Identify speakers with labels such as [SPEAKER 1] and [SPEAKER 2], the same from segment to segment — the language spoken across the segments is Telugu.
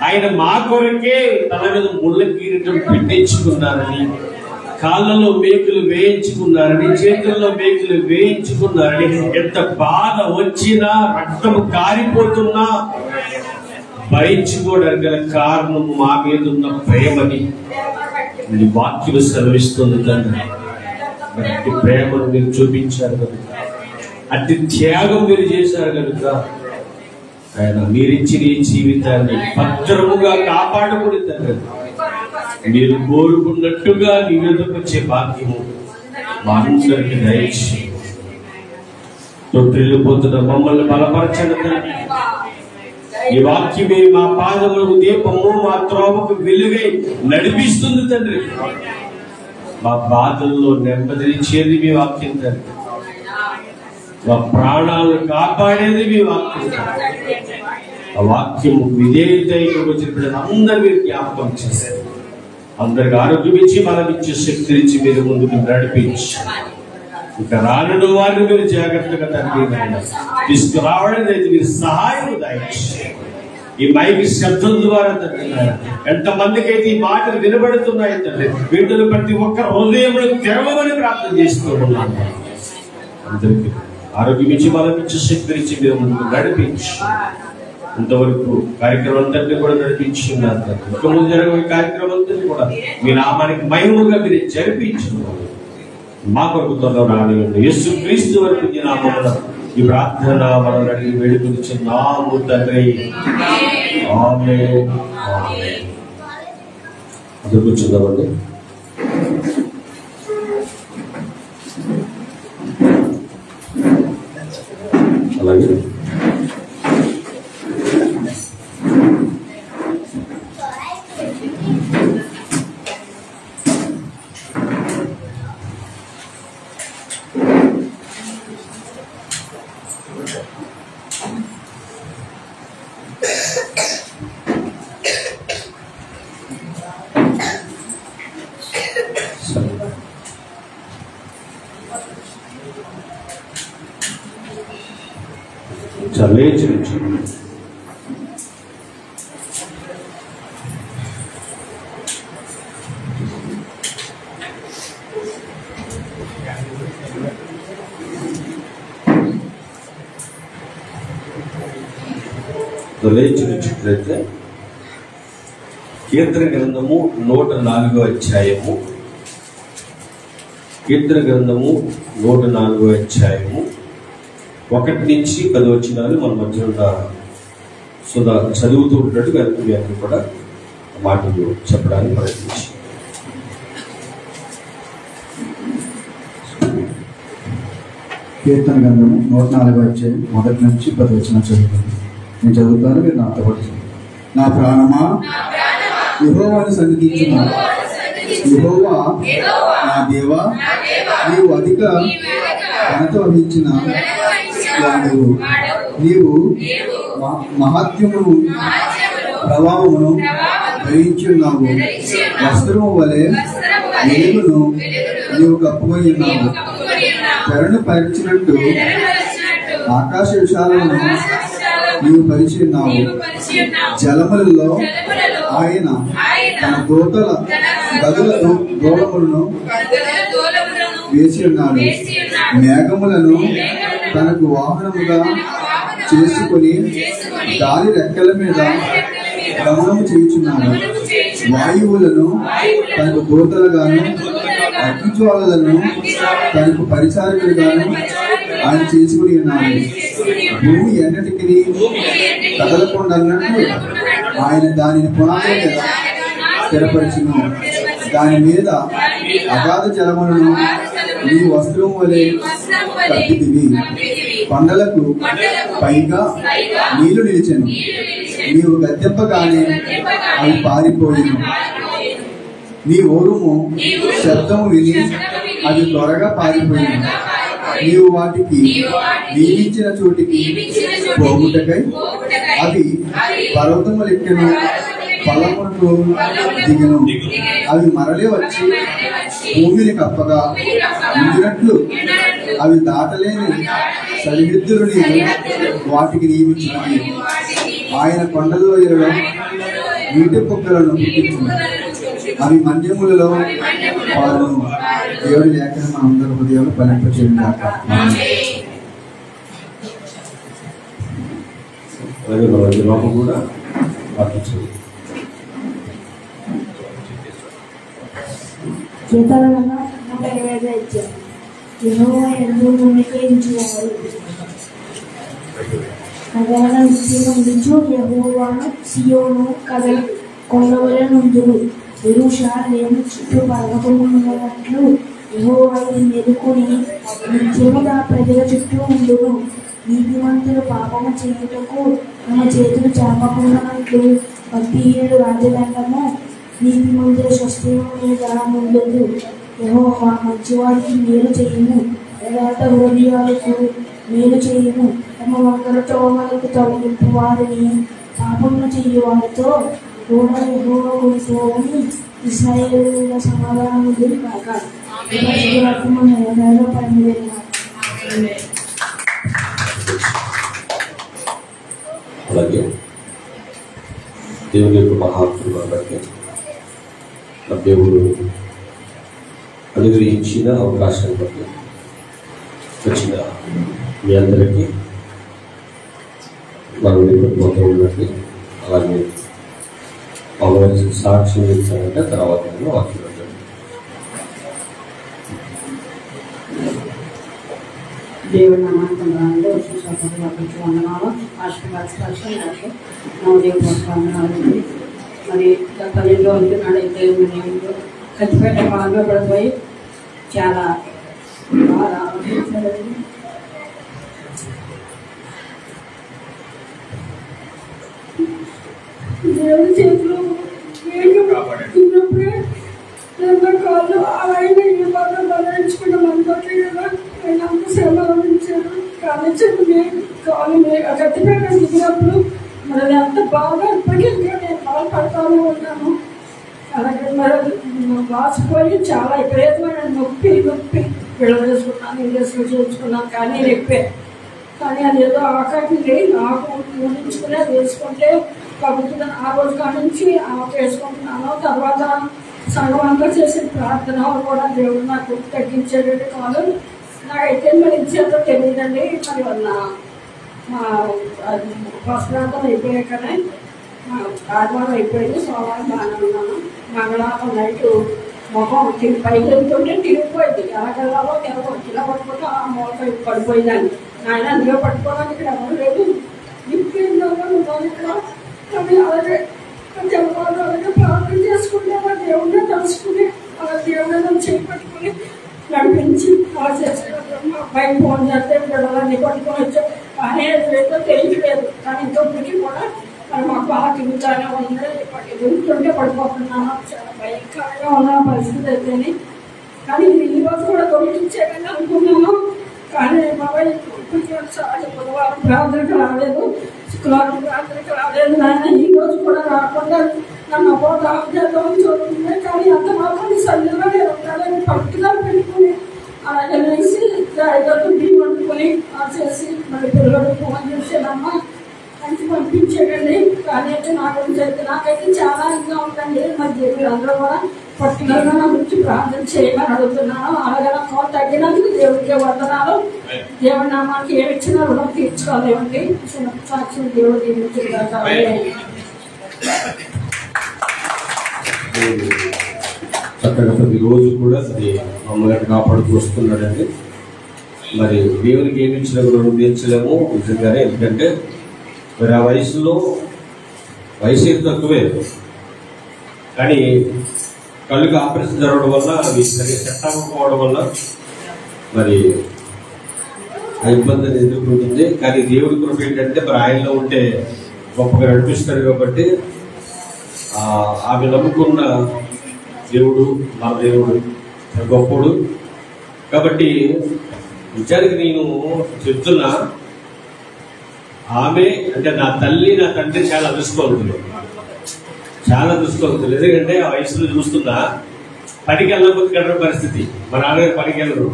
[SPEAKER 1] ఆయన మా కొరకే తన మీద ముళ్ళ కిరీటం పెట్టించుకున్నారని, కాళ్ళలో మేకులు వేయించుకున్నారని, చేతుల్లో మేకులు వేయించుకున్నారని, ఎంత బాధ వచ్చినా రక్తము కారిపోతున్నా భరించుకోవడానికి గల కారణం మా మీద ఉన్న ప్రేమని ఈ వాక్యం సెలవిస్తుంది. తండ్రి, అట్టి ప్రేమను మీరు చూపించారు కనుక, అట్టి త్యాగం మీరు చేశారు కనుక ఆయన మీరిచ్చిన ఈ జీవితాన్ని భద్రముగా కాపాడుకుని తండ్రి మీరు కోరుకున్నట్టుగా నీ మీదకు వచ్చే భాగ్యము మా అందరికి దయచేసి తొట్టిల్లిపోతున్న మమ్మల్ని బలపరచండి తండ్రి. ఈ వాక్యమే మా పాదములకు దీపము, మా త్రోవకు వెలుగై నడిపిస్తుంది తండ్రి. మా బాధల్లో నెమ్మదినిచ్చేది మీ వాక్యం తండ్రి. మా ప్రాణాలను కాపాడేది మీ వాక్యం. ఆ వాక్యము విధేయతకు వచ్చిన అందరూ జ్ఞాపకం చేశారు. అందరికి ఆరోగ్యం ఇచ్చి, బలం ఇచ్చి, శక్తి ఇచ్చి మీరు ముందుకు నడిపించి, ఇంకా రానున్న వారిని మీరు జాగ్రత్తగా తండ్రి తీసుకురావడానికి మీరు సహాయం దయచేయండి. ఈ మైకి శబ్దం ద్వారా తండ్రి ఎంతమందికి అయితే ఈ మాటలు వినబడుతున్నాయి తండ్రి, వీటిని ప్రతి ఒక్క హృదయంలో తెరవమని ప్రార్థన చేస్తూ ఉన్నాను. అందరికీ ఆరోగ్యం ఇచ్చి, బలం ఇచ్చి, శక్తి ఇచ్చి మీరు ముందుకు నడిపించి, ఇంతవరకు కార్యక్రమం అంతటిని కూడా నడిపించి ఉన్నారు. ఇక ముందు జరగబోయే కార్యక్రమం అంతటిని కూడా మీ నామానికి మహిమగా మీరు జరిపించున్నారు. మా కొరకు త్వరలో రానివ్వండి. యేసుక్రీస్తు వరకు ఈ నామమున ఈ ప్రార్థన మనం అడిగి వేడుకొనిచున్నాము తండ్రి. ఆమేన్. అది కూర్చుందామండి. అలాగే లేచి నుంచి లేచినట్లయితే కీర్తన గ్రంథము 104వ అధ్యాయము, కీర్తన గ్రంథము 104వ అధ్యాయము 1 నుంచి 10 వచనాలు మన మధ్య సుధా చదువుతూ ఉన్నట్టుగా అందరూ కూడా మాటలు చెప్పడానికి ప్రయత్నించి
[SPEAKER 2] కీర్తన గ్రంథము 104వ అధ్యాయం 1 నుంచి 10 వచనాలు చదువుతాను. నేను చదువుతాను, మీరు నాతో పాటు. నా ప్రాణమా యెహోవాను సన్నిధించుము, యెహోవా నా దేవా నీవు అధిక ఘనత వహించిన వాడవు. నీవు మహాత్మ్యమును ప్రభావమును ధరించి ఉన్నావు. వస్త్రము వలె వెలుగును నీవు కప్పుకొని ఉన్నావు. తెరను పరిచినట్టు ఆకాశ విశాలమును నీవు పరిచి ఉన్నావు. జలములలో ఆయన తన దూతల గదులను దూలములను వేసి ఉన్నాడు. మేఘములను తనకు వాహనముగా చేసుకుని గాలి రెక్కల మీద గమనము చేయుచున్నాడు. వాయువులను తనకు దూతలుగాను, అగ్నిజ్వాలలను తనకు పరిచారకులుగాను ఆయన చేసుకుని ఉన్నాడు. భూమి ఎన్నటికి కదలకుండా ఆయన దానిని పునాదుల మీద స్థిరపరిచును. దాని మీద అగాధ జలములను నీ వస్త్రం వలె కప్పితివి. కొండలకు పైగా నీళ్లు నిలిచెను. నీవు గద్దెంపగానే అవి పారిపోయిను. నీ ఓరుము శబ్దము విని అవి త్వరగా పారిపోయిను. నీవు వాటికి నియమించిన చోటికి పోగుటకై అవి పర్వతములెక్కెను, పల్లములకు దిగను. అవి మరలే వచ్చి భూమిని కప్పగా ఉండినట్లు అవి దాటలేని సరిహద్దులు వాటికి నియమించినవి. ఆయన కొండల్లో నీటి పొక్కలను పుట్టించును, అవి మన్యములలో వారు. దేవుడి లేఖనం మన అందరి హృదయాలు ఫలింపచేయండి కాక.
[SPEAKER 1] కూడా పాటించండి.
[SPEAKER 3] సియోను కదలి కొండవలనుందురు, యెరూషలేము చుట్టూ పర్వతమున్నట్లు యెహోవాను మెలుకుని నిత్యముగా ప్రజల చుట్టూ ఉండును. నీతిమంతులు పాపము చేయుటకు తమ చేతులు చాపకున్నట్లు భక్తిహీనుడు రాజదండము నీతిమంతుల స్వస్థ్యము మీద ముందు. యెహోవా మంచివారికి మేలు చేయును, యథార్థ హృదయాలకు మేలు చేయును. తమ వంకర త్రోవలకు తొలగింపు వారిని పాపములు చేయు వారితో కూడా యెహోవా కొనిపోవని ఇశ్రాయేలుల సమాధానము కాక.
[SPEAKER 1] అలాగే దేవుని యొక్క మహాత్మ బట్టి దేవుడు అనుగ్రహించిన అవకాశాన్ని బట్టి వచ్చిన మీ అందరికీ మనం నిపుణులతో ఉన్నట్టు అలాగే అవలసిన సాక్ష్యం ఇచ్చారంటే తర్వాత వాక్యం
[SPEAKER 4] దేవుడి నామాంతంలో వందనాలు ఆశీర్వాదాలు నవదేవ వందనాలు. మరి 12 రోజుల నాడైతే ఖచ్చితంగా బాగా పడిపోయి చాలా బాగా ఆలోచించారండి. దేవుడి చేతిలో ఉన్నప్పుడే కాళ్ళు ఆయన బాగా బలాయించుకున్న మనతోటి కదా ఆయన అంత శ్రమ అనుభవించారు. కానీ చెప్పి కాళ్ళు గట్టిపేట దిగినప్పుడు మరి అంత బాగా ఇప్పటికీ నేను బాధపడతానే ఉన్నాను. అలాగే మరి వాసిపోయి చాలా విపరీతమైన నొప్పి విడవేసుకున్నాను, ఇంజక్షన్లు చేయించుకున్నాను. కానీ నొప్పే, కానీ అదేదో ఆకలి నాకు ఊహించుకునే వేసుకుంటే పడుతుంది. ఆ రోజు కాడి నుంచి వేసుకుంటున్నాను. తర్వాత సంఘం అంతా చేసిన ప్రార్థన కూడా దేవుడు నాకు తగ్గించేటట్టు కాదు. నాకైతే మరి ఇచ్చేదో తెలియదండి. మరి మా ప్రార్థన అయిపోయాకనే ఆదివారం అయిపోయింది, సోమవారం బాగానే ఉన్నాను. మంగళవారం నైట్ మొహం పైకి వెళ్తుంటే తిరిగిపోయింది. ఎలాగెళ్ళాలో ఇలా పట్టుకుంటే ఆ మూలపై పడిపోయిందని ఆయన అందులో పట్టుకోవడానికి ఇక్కడ ఎవరు లేదు. నిప్పేందో ఇక్కడ కానీ అలాగే జనవాళ్ళు అలాగే ప్రార్థన చేసుకుంటే అలా దేవుడినే తలుసుకుని అలా దేవుడిని చేపట్టుకుని నడిపించి అలా చేసుకుంటాం. మా అబ్బాయి ఫోన్ చేస్తే బిడ్డలన్నీ పట్టుకొని వచ్చాం. కానీ ఏదో తెలియట్లేదు. కానీ ఇంకొకరికి కూడా మరి మాకు బాగా తిరుగుతానే ఉంది. తిరుగుతుంటే పడిపోతున్నాను. చాలా భయంకరంగా ఉన్న పరిస్థితి అయితేనే. కానీ ఈ రోజు కూడా తొలగించేయాలని అనుకున్నాను. కానీ బాబాయ్ బుధవారం ప్రార్థనకు రాలేదు, శుక్రవారం ప్రార్థనకు రాలేదు. నాయన ఈ రోజు కూడా రాకుండా నన్ను అపోతాం చూడుతుంది. కానీ అంత మాత్రం సరిగ్గా నేను ఉంటానని పట్టుదల పెట్టుకుని అలాగే వేసి ఐదు బియ్యం వండుకొని చేసి మళ్ళీ పిల్లలు ఫోన్ చేసేదమ్మా అని పంపించేటండి. కానీ అయితే నాకైతే చాలా ఇంకా ఉందండి. మరి దేవుడు అందరూ కూడా పట్టుదలగా నా గురించి ప్రార్థన చేయమని అడుగుతున్నాను. అలాగే నా కోట తగ్గినందుకు దేవుడికే వందనాలు. దేవుడి నామానికి ఏమి ఇచ్చినా రుణం తీర్చుకోలేమండి. సాక్షి దేవుడు
[SPEAKER 1] చక్కగా ప్రతి రోజు కూడా అది అమ్మగారిని కాపాడుతూ వస్తున్నాడండి. మరి దేవునికి ఏమి ఇచ్చినా రుణం తీర్చలేము నిజంగానే. ఎందుకంటే మరి ఆ వయసులో వయసు తక్కువే, కానీ కళ్ళుకి ఆపరేషన్ జరగడం వల్ల అవి సరిగ్గా సెట్ అవ్వకపోవడం వల్ల మరి ఆ ఇబ్బంది అనేది ఎదుర్కొంటుంది. కానీ దేవుడి కృప ఏంటంటే మరి ఆయనలో ఉంటే గొప్పగా నడిపిస్తాడు కాబట్టి ఆమె నమ్ముకున్న దేవుడు మన దేవుడు గొప్పడు. కాబట్టి నిజానికి నేను చెప్తున్నా, ఆమె అంటే నా తల్లి నా తండ్రి చాలా అదృష్టవంతులు, చాలా అదృష్టవంతులు. ఎందుకంటే ఆ వయసులో చూస్తున్నా పనికి వెళ్ళకపోతే గడప పరిస్థితి. మా నాన్నగారు పనికి వెళ్ళరు,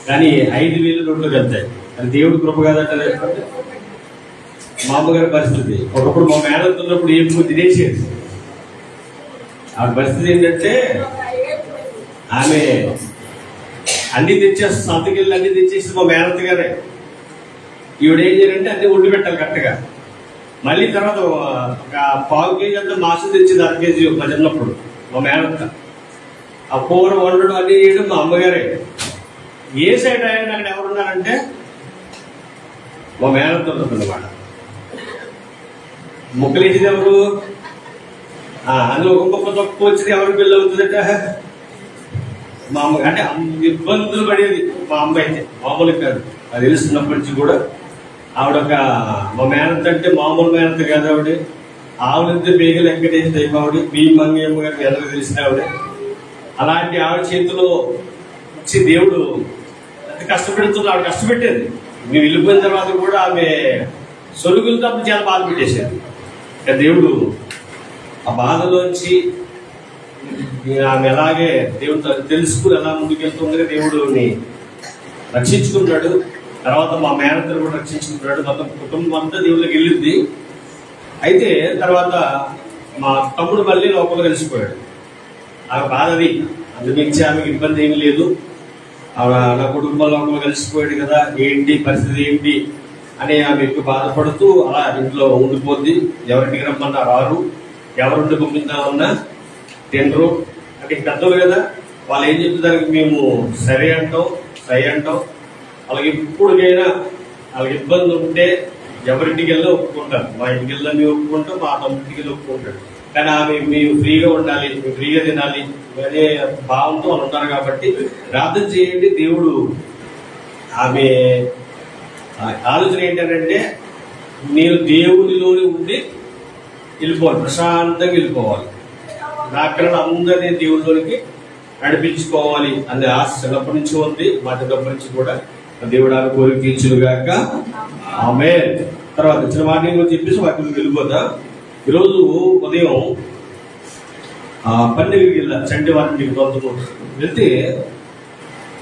[SPEAKER 1] కానీ 5,000 రోడ్లోకి వెళ్తాయి. అది దేవుడి కృప కాదట. మా అమ్మగారి పరిస్థితి ఒకప్పుడు మా మేనత్ ఉన్నప్పుడు ఏం తినేసేది. ఆ పరిస్థితి ఏంటంటే ఆమె అన్ని తెచ్చేసి సంతకెళ్ళి అన్ని తెచ్చేసి మా మేనత్ గారే ఈవిడ ఏం చేయాలంటే అన్ని వండి పెట్టాలి కరెక్ట్గా. మళ్ళీ తర్వాత ఒక 1/4 కేజీ అంతా మాసం తెచ్చింది, 1/2 కేజీ మా చిన్నప్పుడు మా మేనత్త. ఆ కూర వండడం అన్ని చేయడం మా అమ్మగారే. ఏ సైడ్ ఆయన అక్కడ ఎవరున్నారంటే మా మేనత్త ఉంటుందన్నమాట. ముక్కలేసేది ఎవరు? అందులో ఒక ముక్క తక్కువ వచ్చింది ఎవరికి పెళ్ళి అవుతుందట మా అమ్మ. అంటే ఇబ్బందులు పడేది మా అమ్మ అయితే, మామూలు కాదు. అది తెలుస్తున్నప్పటి నుంచి కూడా ఆవిడ మా మేనత్త అంటే మామూలు మేనత్త కాదు ఆవిడ. ఆవిడంతే బేగ వెంకటేశ్వర దైవ ఆవిడ, బి మంగమ్మ గారికి అందరూ తెలిసిన ఆవిడ. అలాంటి ఆవిడ చేతిలో వచ్చి దేవుడు ఎంత కష్టపెడుతుంది. ఆవిడ కష్టపెట్టేది. మేము వెళ్ళిపోయిన తర్వాత కూడా ఆమె సొలుగులతో చాలా బాధ పెట్టేసేది. దేవుడు ఆ బాధలోంచి ఆమె ఎలాగే దేవుడితో తెలుసుకుని ఎలా ముందుకెళ్తుండగా దేవుడిని రక్షించుకున్నాడు. తర్వాత మా మేనత్తను కూడా రక్షించుకున్నాడు. మొత్తం కుటుంబం అంతా దేవుడికి వెళ్ళింది. అయితే తర్వాత మా తమ్ముడు మళ్ళీ లోపల కలిసిపోయాడు. ఆమె బాధది, అందుమించి ఆమెకి ఇబ్బంది ఏమి లేదు. నా కుటుంబం లోపల కలిసిపోయాడు కదా, ఏంటి పరిస్థితి ఏంటి అని ఆమె ఎక్కువ బాధపడుతూ అలా ఇంట్లో ఉండిపోద్ది. ఎవరింటికి రమ్మన్నా రారు, ఎవరుండి పంపిద్దామన్నా తినరు. అంటే పెద్దలు కదా, వాళ్ళు ఏం చెప్తానికి మేము సరే అంటాం, సై అంటాం. వాళ్ళకి ఇప్పుడుకైనా వాళ్ళకి ఇబ్బంది ఉంటే ఎవరింటికి వెళ్ళి ఒప్పుకుంటారు. మా ఇంటికి వెళ్ళి మేము ఒప్పుకుంటాం, మా తమ్ముడికి వెళ్ళి ఒప్పుకుంటాడు. కానీ ఆమె మేము ఫ్రీగా ఉండాలి, మేము ఫ్రీగా తినాలి అనే భావంతో వాళ్ళు ఉంటారు. కాబట్టి ప్రార్థన చేయండి. దేవుడు ఆమె ఆలోచన ఏంటంటే నేను దేవునిలోనే ఉండి వెళ్ళిపోవాలి, ప్రశాంతంగా వెళ్ళిపోవాలి, నా అక్కడ అందరినీ దేవుడిలోనికి నడిపించుకోవాలి అనే ఆశ చిన్నప్పటి నుంచి ఉంది. మా చిన్నప్పటి నుంచి కూడా దేవుడు ఆమె కోరిక తీర్చుగాక. ఆమేన్. తర్వాత చిన్న మార్నింగ్ గురించి చెప్పేసి వాటికి వెళ్ళిపోతా. ఈరోజు ఉదయం పన్నెండుకి వెళ్ళా, చండి వారికి వెళ్తే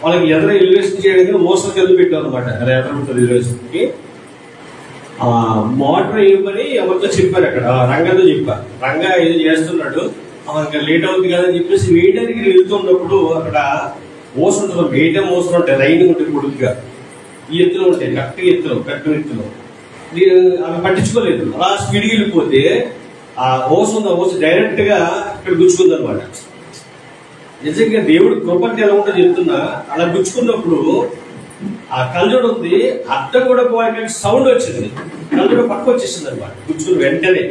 [SPEAKER 1] వాళ్ళకి ఎదుర ఎలివేషన్ చేయడానికి మోసం కింద పెట్టారు అనమాట. ఎదురు ఉంటుంది ఎలివేషన్కి. మోటార్ వేయమని ఎవరితో చెప్పారు. అక్కడ రంగతో చెప్పారు. రంగా ఏదో చేస్తున్నాడు, ఇంకా లేట్ అవుతుంది కదా అని చెప్పేసి వేయడానికి వెళ్తున్నప్పుడు అక్కడ మోసం ఉంటుంది. వేయటం మోసం ఉంటాయి, లైన్ ఉంటుంది పొడుగుగా, ఈ ఎత్తులో ఉంటాయి, కరెక్ట్ ఎత్తులో, కరెక్ట్ ఎత్తులో. అవి పట్టించుకోలేదు. అలా స్పీడ్కి వెళ్ళిపోతే ఆ ఓసు డైరెక్ట్ గా ఇక్కడ గుచ్చుకుంది అనమాట. నిజంగా దేవుడు కృపంటే ఎలా ఉంటుందో చెప్తున్నా. అలా గుచ్చుకున్నప్పుడు ఆ కళ్ళుడు ఉంది, అద్దం కూడా సౌండ్ వచ్చింది, కళ్ళుడు పక్క వచ్చేసింది అనమాట. గుచ్చుకుని వెంటనే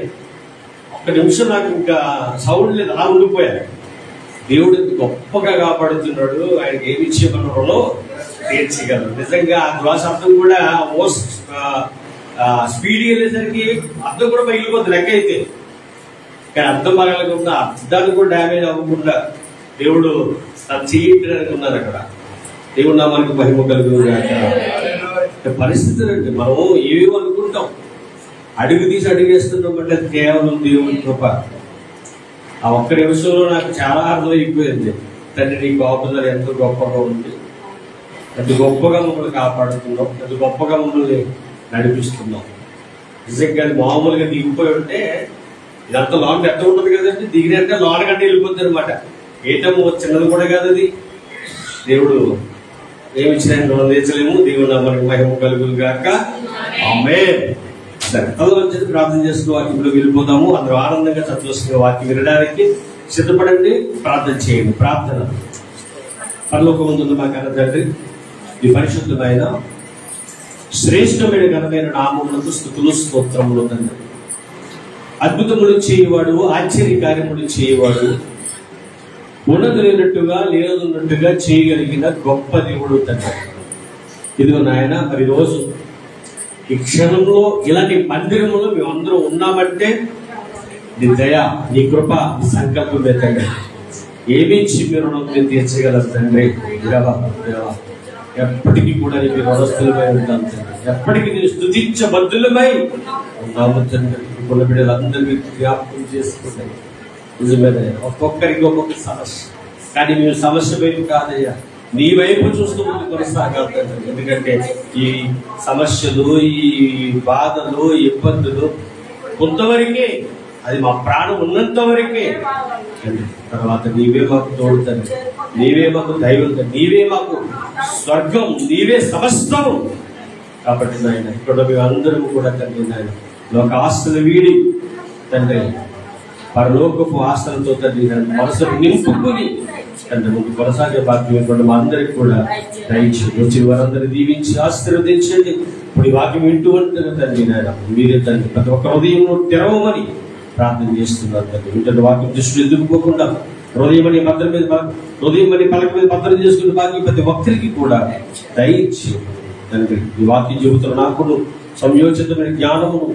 [SPEAKER 1] 1 నిమిషం నాకు ఇంకా సౌండ్ లేదు, అలా ఉండిపోయాను. దేవుడు గొప్పగా కాపాడుతున్నాడు. ఆయనకి ఏమి ఇచ్చేమన్నారో తీర్చగలరు. నిజంగా ఆ శ్వాసార్థం కూడా స్పీడ్ వెళ్ళేసరికి అర్థం కూడా పగిలిపోతుంది లెక్క అయితే. కానీ అర్థం పగలకుండా, అర్థాన్ని కూడా డ్యామేజ్ అవ్వకుండా దేవుడు తన చేయడానికి ఉన్నారు అక్కడ. దేవుడు నామానికి మహిమ కలుగుతుంది. పరిస్థితులు అంటే మనం ఏవేమో అనుకుంటాం, అడుగు తీసి అడుగేస్తున్నాం అంటే కేవలం దేవుని కృప. ఆ 1 నిమిషంలో నాకు చాలా అర్థమైపోయింది. తండ్రి నీ కాపుదల ఎంత గొప్పగా ఉంది, ఎంత గొప్పగా మమ్మల్ని కాపాడుతున్నాం, ఎంత గొప్పగా మమ్మల్ని నడిపిస్తున్నాం. నిజంగా మామూలుగా దిగిపోయి ఉంటే ఇదంతా లాంగ్ ఎట్ట ఉంటుంది కదండి. దిగినంటే లాంగ్ అంటే వెళ్ళిపోతుంది అనమాట. ఏటమో చిన్నది కూడా కాదు అది. దేవుడు ఏమిచ్చినా మనం నేర్చలేము. దేవుడు మనకి మహిమ కలుగును గాక. ఆమేన్. సరే, వచ్చేసి ప్రార్థన చేస్తూ వాక్యంలోకి వెళ్ళిపోతాము. అందరూ ఆనందంగా సంతోషంగా వాక్యం వినడానికి సిద్ధపడండి. ప్రార్థన చేయండి. ప్రార్థన. పరలోకమందున్న మా కన్న తండ్రి, ఈ పరిశుద్ధమైన శ్రేష్టమైన ఘనమైన నామములకు స్తుతులు స్తోత్రములు తండ్రి. అద్భుతములు చేయవాడు, ఆశ్చర్య కార్యములు చేయవాడు, ఉన్నతున్నట్టుగా లేనదున్నట్టుగా చేయగలిగిన గొప్ప దేవుడు తండ్రి. ఇదిగో నాయన, మరి రోజు ఈ క్షణంలో ఇలాంటి మందిరంలో మేమందరం ఉన్నామంటే నీ దయ, నీ కృప, నీ సంకల్పమే తండ్రి. ఏమిచ్చి మీరు రుణం తీర్చగలరు తండ్రి. ఎప్పటికీ కూడా నీకు రుణస్థులమై ఉంటాం తండ్రి. ఎప్పటికీ నేను స్తుతించబద్ధులమై ఉన్నాము తండ్రి. కొన్ని బిడ్డలందరినీ జ్ఞాపకం చేసుకుంటాను. నిజమేనయ్యా, ఒక్కొక్కరికి ఒక్కొక్క సమస్య. కానీ మేము సమస్య వైపు కాదయ్యా, నీ వైపు చూస్తూ ముందు కొనసాగాలి తండ్రి. ఎందుకంటే ఈ సమస్యలు, ఈ బాధలు, ఇబ్బందులు కొంతవరకే, అది మా ప్రాణం ఉన్నంత వరకే తండ్రి. తర్వాత నీవే మాకు తోడు తండ్రి, నీవే మాకు దైవం తండ్రి, నీవే మాకు స్వర్గం, నీవే సమస్తం. కాబట్టి నాయన ఇక్కడ అందరం కూడా తండ్రి నాయన లోక ఆస్తులు వీడి తండ్రి పరలోకపు ఆశలతో తండ్రి మనసును నింపుకొని తండ్రి ముందు కొనసాగే భాగ్యం మా అందరికి కూడా దయచేసి వచ్చి వారందరూ దీవించి ఆశీర్వదించండి. ఇప్పుడు ఈ వాక్యం వింటూ ఉంటుంది తండ్రి నాయన మీరే తండ్రి ప్రతి ఒక్క హృదయంలో తెరవమని ప్రార్థన చేస్తున్నారు తండ్రి. వింటున్న వాక్యం దృష్టిలో ఎదుర్కోకుండా హృదయం అనే పలక మీద భద్రం చేసుకునే భాగ్యం ప్రతి ఒక్కరికి కూడా దయచేసి తండ్రి. ఈ వాక్యం చెబుతున్న నాకును సంయోచితమైన జ్ఞానమును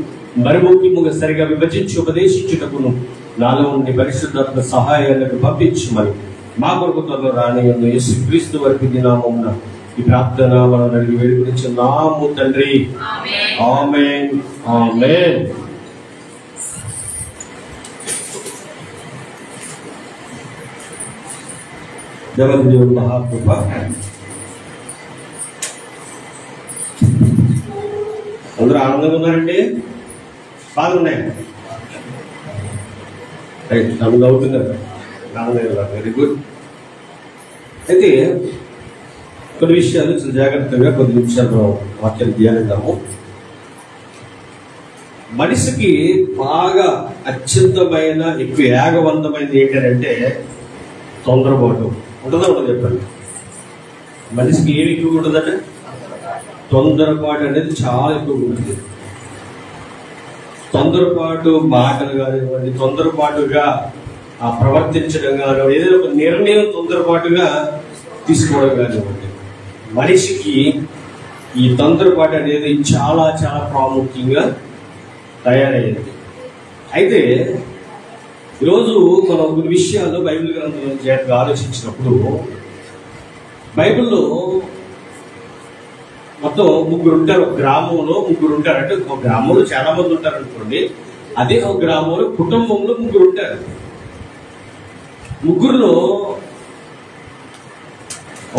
[SPEAKER 1] మరి ముఖ్యముగా సరిగా విభజించి ఉపదేశించుటకును నాలో ఉండి పరిశుద్ధాత్మ సహాయాలకు పంపించమని మా కొరకు త్వరలో రానియందు యేసుక్రీస్తు వారి నామమున ఈ ప్రార్థన మనం అడిగి వేడుకొనిచున్నాము తండ్రి. ఆమేన్ ఆమేన్. దేవదేవుని మహాకృప అందరూ ఆనందంగా ఉన్నారండి? బాగున్నాయి. నన్ను అవుతున్నారు. Very good. అయితే కొన్ని విషయాలు చాలా జాగ్రత్తగా కొద్ది నిమిషాలు వాక్యాలు ధ్యానిద్దాము. మనిషికి బాగా అత్యంతమైన ఎక్కువ యాగవంతమైనది ఏంటంటే తొందరపాటు. ఉంటుందా ఉండదు చెప్పండి? మనిషికి ఏమి ఎక్కువ ఉంటుందంటే తొందరపాటు అనేది చాలా ఎక్కువ ఉంటుంది. తొందరపాటు మాటలు కానివ్వండి, తొందరపాటుగా ప్రవర్తించడం కానివ్వండి, ఏదైనా ఒక నిర్ణయం తొందరపాటుగా తీసుకోవడం కానివ్వండి, మనిషికి ఈ తొందరపాటు అనేది చాలా చాలా ప్రాముఖ్యంగా తయారయ్యేది. అయితే ఈరోజు మనం కొన్ని విషయాలు బైబిల్ గ్రంథంలో జాగ్రత్తగా ఆలోచించినప్పుడు బైబిల్లో మొత్తం ముగ్గురు ఉంటారు. ఒక గ్రామంలో ముగ్గురు ఉంటారు. అంటే ఒక గ్రామంలో చాలా మంది ఉంటారు అనుకోండి, అదే ఒక గ్రామంలో కుటుంబంలో ముగ్గురు ఉంటారు. ముగ్గురులో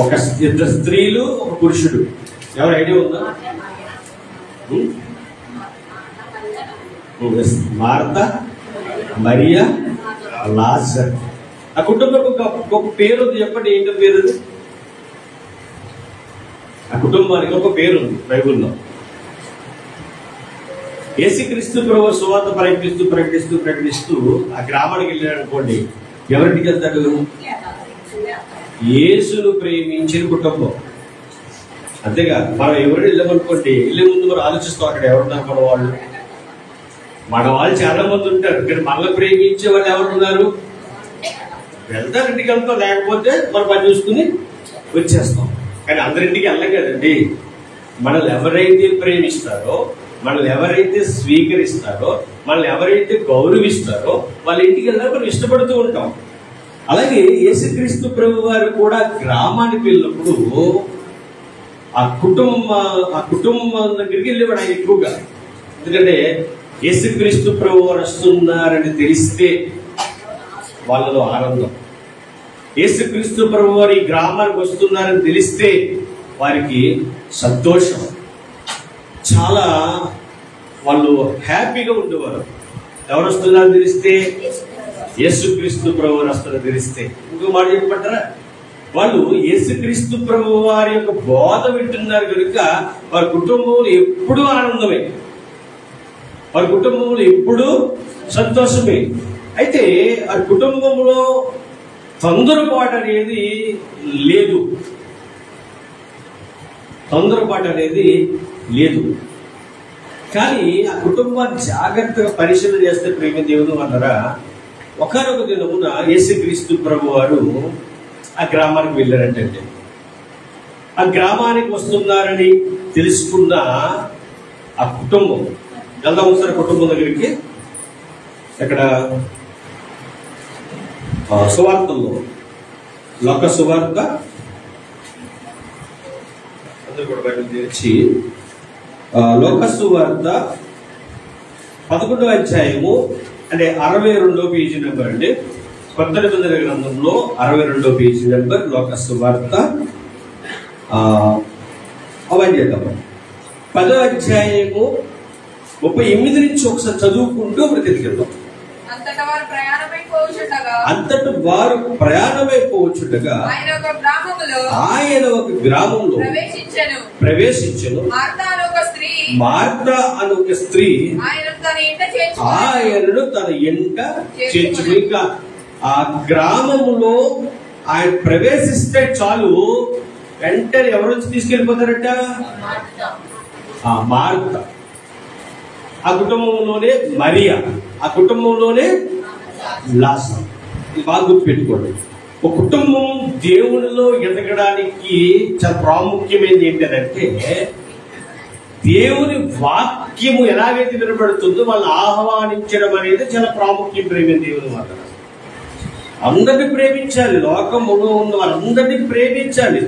[SPEAKER 1] ఒక ఇద్దరు స్త్రీలు, ఒక పురుషుడు. ఎవరు ఐడియా ఉందా? మార్త, మరియా, లాజర్. ఆ కుటుంబం ఒక పేరు ఉంది. చెప్పండి, ఏంటో పేరు? ఆ కుటుంబానికి ఒక పేరు ఉంది బైబిల్లో. యేసుక్రీస్తు ప్రభువు సువార్త ప్రకటిస్తూ ఆ గ్రామానికి వెళ్ళాడు అనుకోండి, ఎవరింటికి వెళ్తాడు? యేసును ప్రేమించిన కుటుంబం. అంతేగా మనం ఎవరిని వెళ్ళామనుకోండి, వెళ్ళే ముందు మనం ఆలోచిస్తాం అక్కడ ఎవరున్నారు మన వాళ్ళు చాలా మంది ఉంటారు. కానీ మనల్ని ప్రేమించే వాళ్ళు ఎవరున్నారు? వెళ్తారు, ఇంటికి వెళ్తాం, లేకపోతే మనం పని చూసుకుని వచ్చేస్తాం. కానీ అందరింటికి వెళ్ళం కదండి. మనల్ని ఎవరైతే ప్రేమిస్తారో, మనల్ని ఎవరైతే స్వీకరిస్తారో, మనల్ని ఎవరైతే గౌరవిస్తారో వాళ్ళ ఇంటికి వెళ్ళాలి మనం ఇష్టపడుతూ ఉంటాం. అలాగే యేసుక్రీస్తు ప్రభు వారు కూడా గ్రామానికి వెళ్ళినప్పుడు ఆ కుటుంబం దగ్గరికి వెళ్ళేవాడు ఆయన ఎక్కువగా. ఎందుకంటే యేసుక్రీస్తు ప్రభు వారు వస్తున్నారని తెలిస్తే వాళ్ళలో ఆనందం. యేసుక్రీస్తు ప్రభు వారు ఈ గ్రామానికి వస్తున్నారని తెలిస్తే వారికి సంతోషం. చాలా వాళ్ళు హ్యాపీగా ఉండేవారు. ఎవరు వస్తున్నారని తెలిస్తే? యేసుక్రీస్తు ప్రభు వారు వస్తున్నారని తెలిస్తే. ఇంకో మాట చెప్పమంటారా? వాళ్ళు యేసుక్రీస్తు ప్రభు వారి యొక్క బోధ వింటున్నారు కనుక వారి కుటుంబంలో ఎప్పుడూ ఆనందమే, వారి కుటుంబంలో ఎప్పుడూ సంతోషమే. అయితే ఆ కుటుంబంలో తొందరపాటు అనేది లేదు. కానీ ఆ కుటుంబాన్ని జాగ్రత్తగా పరిశీలన చేస్తే ప్రేమ దేవుడు అన్నారా, ఒకనొక దినమున యేసుక్రీస్తు ప్రభు వారు ఆ గ్రామానికి వెళ్ళారంటే, ఆ గ్రామానికి వస్తున్నారని తెలుసుకున్న ఆ కుటుంబం, వెళ్దాం ఒకసారి కుటుంబం దగ్గరికి. అక్కడ సువార్తల్లో లోక సువార్త అందరూ కూడా బయటకు తెరిచి లోక సువార్త 11వ అధ్యాయము అంటే 62వ పేజీ నెంబర్ అండి. కొత్త నిబంధన గ్రంథంలో 62వ పేజీ నెంబర్ లోక సువార్త అవన్నీ చేద్దాం. 10వ అధ్యాయము 38 నుంచి ఒకసారి చదువుకుంటూ బ్రతికెళ్దాం.
[SPEAKER 5] అంతట వారు ప్రయాణమైపోవచ్చుండగా ఆయన ఒక గ్రామంలో ప్రవేశించెను. మార్తా అను ఒక స్త్రీ ఆయనను తన ఇంట చేర్చుకుని, ఇంకా ఆ గ్రామంలో ఆయన ప్రవేశిస్తే చాలు వెంటనే ఎవరు వచ్చి తీసుకెళ్ళిపోతారట? మార్తా. ఆ కుటుంబంలోనే మరియా, ఆ కుటుంబంలోనే లాజరు. ఇది బాగా గుర్తుపెట్టుకోండి. ఒక కుటుంబం దేవునిలో ఎదగడానికి చాలా ప్రాముఖ్యమైనది ఏంటంటే, దేవుని వాక్యము ఎలాగైతే వినబడుతుందో వాళ్ళు ఆహ్వానించడం అనేది చాలా ప్రాముఖ్యం. ప్రేమ దేవుని వల్ల అందరినీ ప్రేమించాలి. లోకంలో ఉన్న వాళ్ళందరినీ ప్రేమించాలి.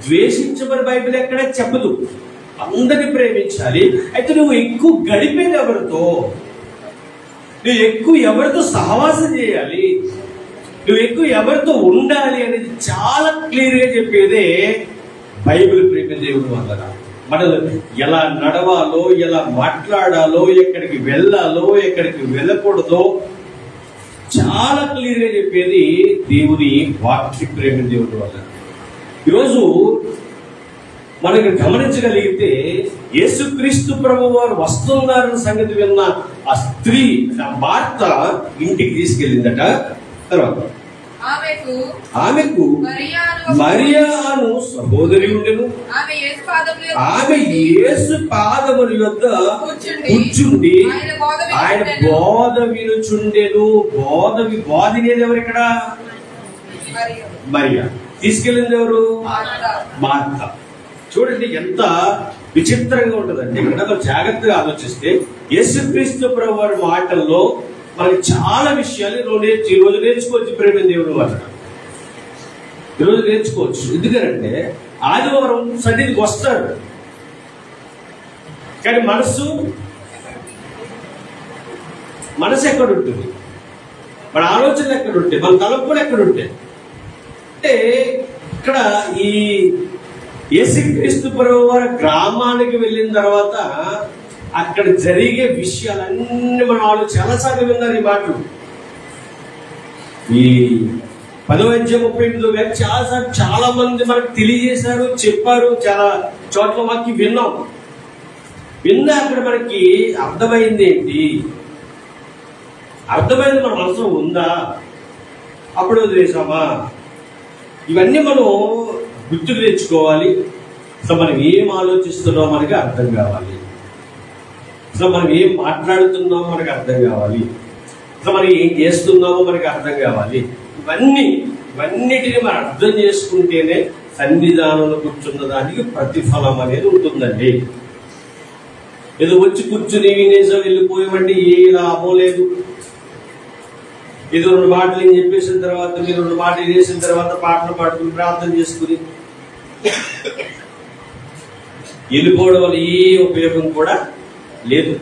[SPEAKER 5] ద్వేషించమని బైబిల్ ఎక్కడ చెప్పదు. అందరినీ ప్రేమించాలి. అయితే నువ్వు ఎక్కువ గడిపేది ఎవరితో, నువ్వు ఎక్కువ ఎవరితో సహవాసం చేయాలి, నువ్వు ఎక్కువ ఎవరితో ఉండాలి అనేది చాలా క్లియర్ గా చెప్పేదే బైబిల్. ప్రేమ దేవుని వల్ల మనం ఎలా నడవాలో, ఎలా మాట్లాడాలో, ఎక్కడికి వెళ్ళాలో, ఎక్కడికి వెళ్ళకూడదో చాలా క్లియర్ గా చెప్పేది దేవుని వాక్య. ప్రేమ దేవుని వల్ల ఈరోజు మనకి గమనించగలిగితే యేసుక్రీస్తు ప్రభు వారు వస్తున్నారన్న సంగతి విన్న ఆ స్త్రీ మార్తా ఇంటికి తీసుకెళ్ళిందట. తర్వాత ఆమెకు మరియా అను సహోదరి ఉండెను. ఆమె యేసు పాదముల యొద్ద కూర్చుండి ఆయన బోధ వినుచుండెను. బోధినేది ఎవరు ఇక్కడ? మరియా. తీసుకెళ్ళింది ఎవరు? మార్తా. చూడండి ఎంత విచిత్రంగా ఉంటుందండి. ఇక్కడ మనం జాగ్రత్తగా ఆలోచిస్తే యేసుక్రీస్తు ప్రభు వారి మాటల్లో మనకి చాలా విషయాలు ఈరోజు నేర్చుకోవచ్చు. ప్రేమ దేవుని వల్ల ఈరోజు నేర్చుకోవచ్చు. ఎందుకంటే ఆదివారం సన్నిధికి వస్తాడు, కానీ మనసు ఎక్కడ ఉంటుంది? మన ఆలోచనలు ఎక్కడ ఉంటాయి? మన తలంపులు ఎక్కడ ఉంటాయి? అంటే ఇక్కడ ఈ యేసుక్రీస్తు ప్రభు వారి గ్రామానికి వెళ్ళిన తర్వాత అక్కడ జరిగే విషయాలన్నీ మన వాళ్ళు చాలాసార్లు విన్నారు. ఈ మాటలు ఈ 10వ అధ్యాయం 38 చాలా మంది మనకు తెలియజేశారు, చెప్పారు. చాలా చోట్ల మాకు విన్నా అక్కడ మనకి అర్థమైంది ఏంటి? అర్థమైంది మన మనసులో ఉందా? అప్పుడు వదిలేసామా? ఇవన్నీ మనం గుర్తుకు తెచ్చుకోవాలి. అసలు మనం ఏం ఆలోచిస్తున్నామో మనకి అర్థం కావాలి. అసలు మనం ఏం మాట్లాడుతున్నామో మనకి అర్థం కావాలి. అసలు మనం ఏం చేస్తున్నామో మనకి అర్థం కావాలి. ఇవన్నిటిని మనం అర్థం చేసుకుంటేనే సన్నిధానంలో కూర్చున్న దానికి ప్రతిఫలం అనేది ఉంటుందండి. ఏదో వచ్చి కూర్చుని వినేసాం వెళ్ళిపోయామండి, ఏ లాభం లేదు. ఏదో 2 మాటలు ఏం చెప్పేసిన తర్వాత, మీరు 2 మాటలు వేసిన తర్వాత పాటలు పాడుకుని ప్రార్థన చేసుకుని వెళ్ళిపోవడం వల్ల ఏ ఉపయోగం కూడా లేదు.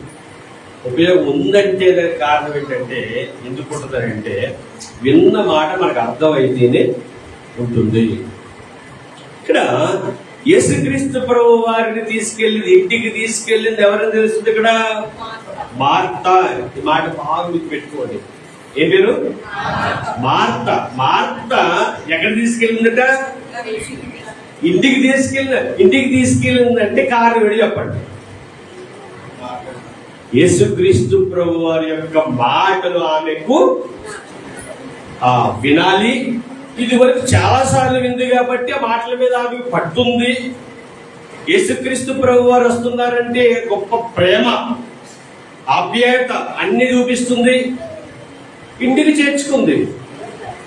[SPEAKER 5] ఉపయోగం ఉందంటే దానికి కారణం ఏంటంటే, ఎందుకు ఉంటుందంటే విన్న మాట మనకు అర్థమైతేనే ఉంటుంది. ఇక్కడ యేసుక్రీస్తు ప్రభు వారిని ఇంటికి తీసుకెళ్ళింది ఎవరైనా తెలుస్తుంది? ఇక్కడ మార్తా. ఈ మాట బాగా మీకు పెట్టుకోండి. ఏ పేరు? మార్తా. మార్తా ఎక్కడ తీసుకెళ్ళిందట? ఇంటికి తీసుకెళ్ళిందంటే కారణం ఏంటి చెప్పండి? యేసుక్రీస్తు ప్రభు వారి యొక్క మాటలు ఆమెకు వినాలి. ఇది వరకు చాలా సార్లు వింది కాబట్టి ఆ మాటల మీద ఆమె పట్టుంది. యేసుక్రీస్తు ప్రభు వారు వస్తున్నారంటే గొప్ప ప్రేమ, ఆప్యాయత అన్ని చూపిస్తుంది. ఇంటికి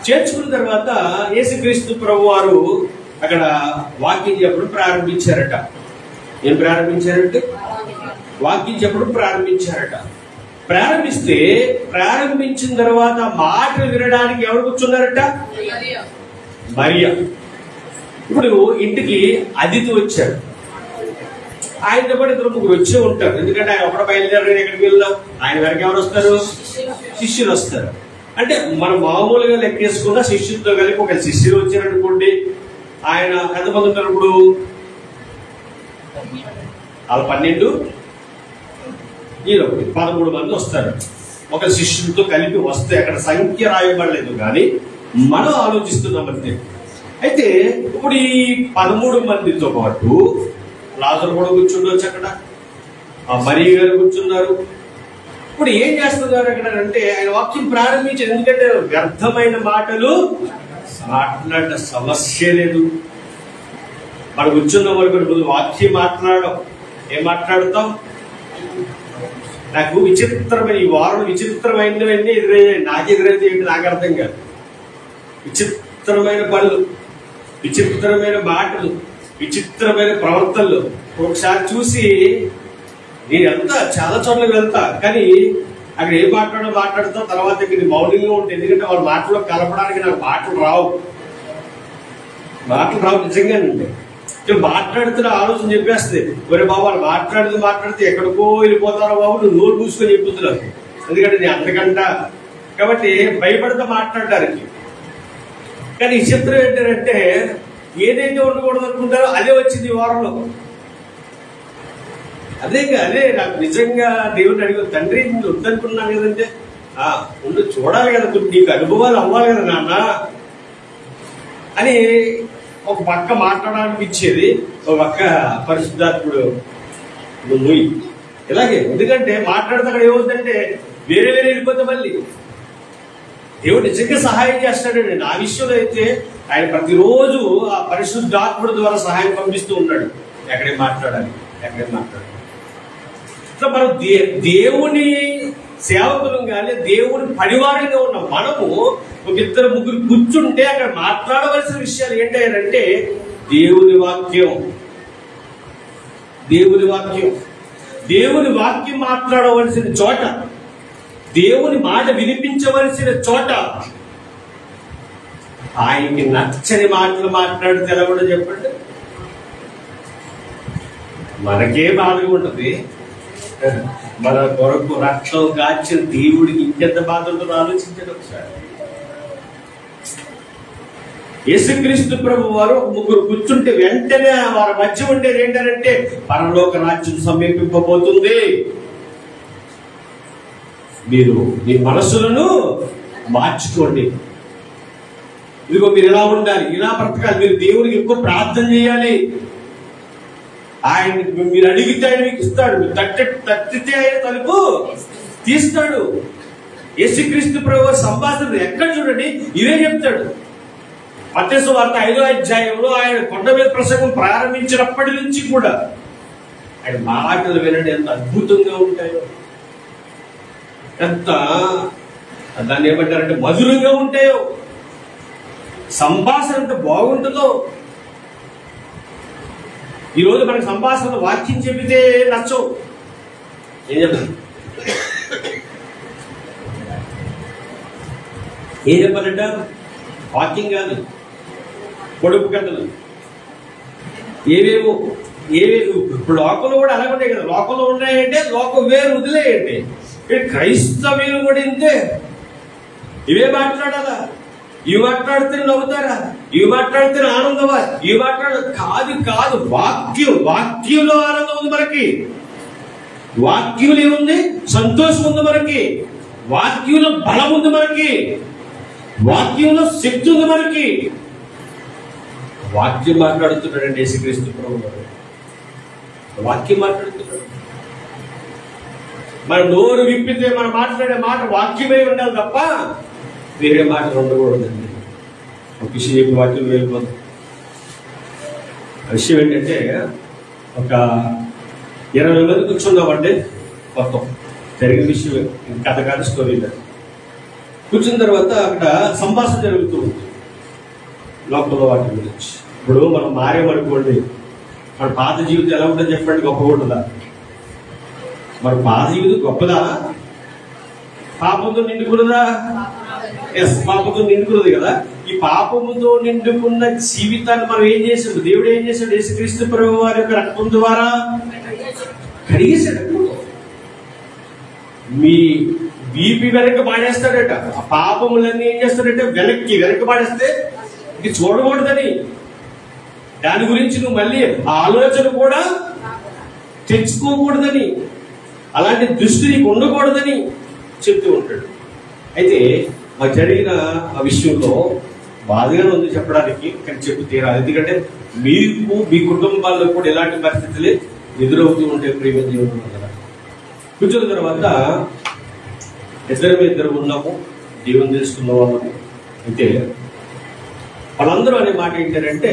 [SPEAKER 5] చేర్చుకున్న తర్వాత యేసుక్రీస్తు ప్రభు వారు అక్కడ వాక్యం చెప్పడం ప్రారంభించారట. ఏం ప్రారంభించారంటే వాక్యం చెప్పడం ప్రారంభించారట. ప్రారంభించిన తర్వాత మాటలు వినడానికి ఎవరు కూర్చున్నారట? మరియా. ఇప్పుడు ఇంటికి అతిథి వచ్చారు. ఆయనతో పాటు 2-3 వచ్చే ఉంటారు. ఎందుకంటే ఆయన ఒకటి బయలుదేరారు, ఎక్కడికి వెళ్ళినా ఆయన వెనక ఎవరు వస్తారు? శిష్యులు వస్తారు. అంటే మనం మామూలుగా లెక్కేసుకున్న శిష్యులతో కలిపి ఒక శిష్యులు వచ్చారనుకోండి, ఆయన ఎంతమంది ఉంటారు? ఇప్పుడు వాళ్ళు 12 20 13 మంది వస్తారు. ఒక శిష్యులతో కలిపి వస్తే అక్కడ సంఖ్య రాయబడలేదు, కానీ మనం ఆలోచిస్తున్నాం అంతే. అయితే ఇప్పుడు ఈ 13 మందితో పాటు లాజరు కూడా కూర్చుండొచ్చు, అక్కడ మరియ గారు కూర్చున్నారు. ఇప్పుడు ఏం చేస్తున్నారు అక్కడ అంటే ఆయన వాక్యం ప్రారంభించారు. ఎందుకంటే వ్యర్థమైన మాటలు మాట్లాడిన సమస్య లేదు. మనం కూర్చున్న వరకు వాక్యం మాట్లాడడం, ఏం మాట్లాడతాం? నాకు విచిత్రమైన ఈ వారం విచిత్రమైనవన్నీ ఎదురయ్యాయి. నాకు ఎదురైతే ఏంటి నాకు అర్థం కాదు. విచిత్రమైన పనులు, విచిత్రమైన మాటలు, విచిత్రమైన ప్రవర్తనలు. ఒకసారి చూసి నేను వెళ్తా, చాలా చోట్ల వెళ్తా, కానీ అక్కడ ఏం మాట్లాడతా తర్వాత ఇక్కడ మౌనంగా ఉంటుంది. ఎందుకంటే వాళ్ళ మాటలో కలపడానికి నాకు మాటలు రావు నిజంగానండి. మాట్లాడుతున్న ఆలోచన చెప్పేస్తుంది, ఒరే బాబు వాళ్ళు మాట్లాడితే ఎక్కడికో వెళ్ళిపోతారో బాబు, నువ్వు నోరు మూసుకొని చెప్పుతున్నావు. ఎందుకంటే నేను అంతకంట కాబట్టి భయపడతా మాట్లాడడానికి. కానీ ఈ చిత్రం ఏంటంటే ఏదైతే ఉండకూడదు అనుకుంటారో అదే వచ్చింది ఈ వారంలో. అదే నాకు నిజంగా దేవుడిని అడిగి, తండ్రి నేను వద్దనుకున్నాను కదంటే ఉండు చూడాలి కదా, నీకు అనుభవాలు అవ్వాలి కదా నాన్న అని ఒక పక్క మాట్లాడాలనిపించేది, ఒక పక్క పరిశుద్ధాత్ముడు నువ్వు ఇలాగే. ఎందుకంటే మాట్లాడితే అక్కడ ఏమవుతుందంటే వేరే వెళ్ళిపోతే మళ్ళీ దేవుడు నిజంగా సహాయం చేస్తాడండి. నా విషయంలో అయితే ఆయన ప్రతిరోజు ఆ పరిశుద్ధాత్ముడు ద్వారా సహాయం పంపిస్తూ ఉన్నాడు. ఎక్కడే మాట్లాడాలి. సో మనం దేవుని సేవకులం కానీ దేవుని పరివారంగా ఉన్న మనము ఒక 2-3 కూర్చుంటే అక్కడ మాట్లాడవలసిన విషయాలు ఏంటంటే దేవుని వాక్యం మాట్లాడవలసిన చోట, దేవుని మాట వినిపించవలసిన చోట ఆయనకి నచ్చని మాటలు మాట్లాడితే ఎలా కూడా చెప్పండి. మనకే బాధగా ఉంటుంది. మన కొరకు రక్తం కాచిన దేవుడికి ఇంకెంత బాధ ఉంటుందో ఆలోచించండి ఒకసారి. యేసుక్రీస్తు ప్రభు వారు 3 కూర్చుంటే వెంటనే వారి మధ్య ఉండేది ఏంటంటే పరలోక రాజ్యం సమీపింపబోతుంది, మీరు మీ మనసులను మార్చుకోండి, ఇదిగో మీరు ఇలా ఉండాలి, ఇలా బ్రతకాలి, మీరు దేవునికి ఎక్కువ ప్రార్థన చేయాలి, ఆయన మీరు అడిగితే ఆయన మీకు ఇస్తాడు, మీరు తట్టితే ఆయన తలుపు తీస్తాడు. యేసుక్రీస్తు ప్రభు సంభాషణ ఎక్కడ చూడండి ఇవే చెప్తాడు. మత్తయి సువార్త 5వ అధ్యాయంలో ఆయన కొండ మీద ప్రసంగం ప్రారంభించినప్పటి నుంచి కూడా ఆయన మాటలు వినండి ఎంత అద్భుతంగా ఉంటాయో, ఎంత దాన్ని ఏమంటారంటే మధురంగా ఉంటాయో, సంభాషణ ఎంత బాగుంటుందో. ఈరోజు మనకి సంభాషణ వాక్యం చెబితే నచ్చవు. ఏం చెప్పాలంట? వాక్యం కాదు, పొడుపు కథలు ఏవేవో. ఇప్పుడు లోకంలో కూడా అలాగే ఉన్నాయి కదా. లోకంలో ఉన్నాయంటే లోకం వేరు, వదిలేయండి. క్రైస్తవులు కూడా ఇంతే, ఇవే మాట్లాడాలా, ఇవి మాట్లాడితే నవ్వుతారా, ఇవి మాట్లాడితే ఆనందమా, ఇవి కాదు. వాక్యంలో ఆనందం ఉంది మనకి, వాక్యంలో ఏముంది? సంతోషం ఉంది మనకి, వాక్యంలో బలం ఉంది మనకి, వాక్యంలో శక్తి ఉంది మనకి. వాక్యం మాట్లాడుతున్నాడండి యేసుక్రీస్తు ప్రభువు. వాక్యం మాట్లాడుతున్నాడు. మన నోరు విప్పితే మనం మాట్లాడే మాట వాక్యమే ఉండాలి తప్ప వేరే మాటలు ఉండకూడదండి. ఒక విషయం చెప్పి వాక్యం వెళ్ళిపోతుంది. విషయం ఏంటంటే ఒక 20 మంది కూర్చున్నామంటే మొత్తం జరిగిన విషయం, కథ కాదు, స్టోరీ లేదు. కూర్చున్న తర్వాత అక్కడ సంభాషణ జరుగుతూ ఉంది లోకంలో వాటి గురించి. ఇప్పుడు మనం మారేమనుకోండి, మన పాత జీవితం ఎలా ఉంటుందని చెప్పండి, గొప్పగా ఉంటుందా? మన పాత జీవితం గొప్పదా? పాపంతో నిండుకున్నదా? ఎస్, పాపంతో నిండుకున్నది కదా. ఈ పాపముతో నిండుకున్న జీవితాన్ని మనం ఏం చేసాడు? దేవుడు ఏం చేశాడు? యేసుక్రీస్తు ప్రభు వారి యొక్క రక్తం ద్వారా కడిగేశాడు. మీ బీపీ వెనక పాడేస్తాడట. ఆ పాపములన్నీ ఏం చేస్తాడంటే వెనక్కి పాడేస్తే ఇది చూడకూడదని, దాని గురించి నువ్వు మళ్ళీ ఆలోచన కూడా తెచ్చుకోకూడదని, అలాంటి దృష్టి నీకు ఉండకూడదని చెప్తూ ఉంటాడు. అయితే మాకు జరిగిన ఆ విషయంలో బాధగానే ఉంది చెప్పడానికి, కానీ చెప్పు తీరాలి. ఎందుకంటే మీకు మీ కుటుంబాల్లో కూడా ఎలాంటి పరిస్థితులే ఎదురవుతూ ఉంటాయి ప్రేమ జీవనం వల్ల. కూర్చున్న తర్వాత ఇద్దరు ఉన్నాము, దేవుని తెలుసుకున్న వాళ్ళము. అయితే వాళ్ళందరూ అనే మాట ఏంటంటే,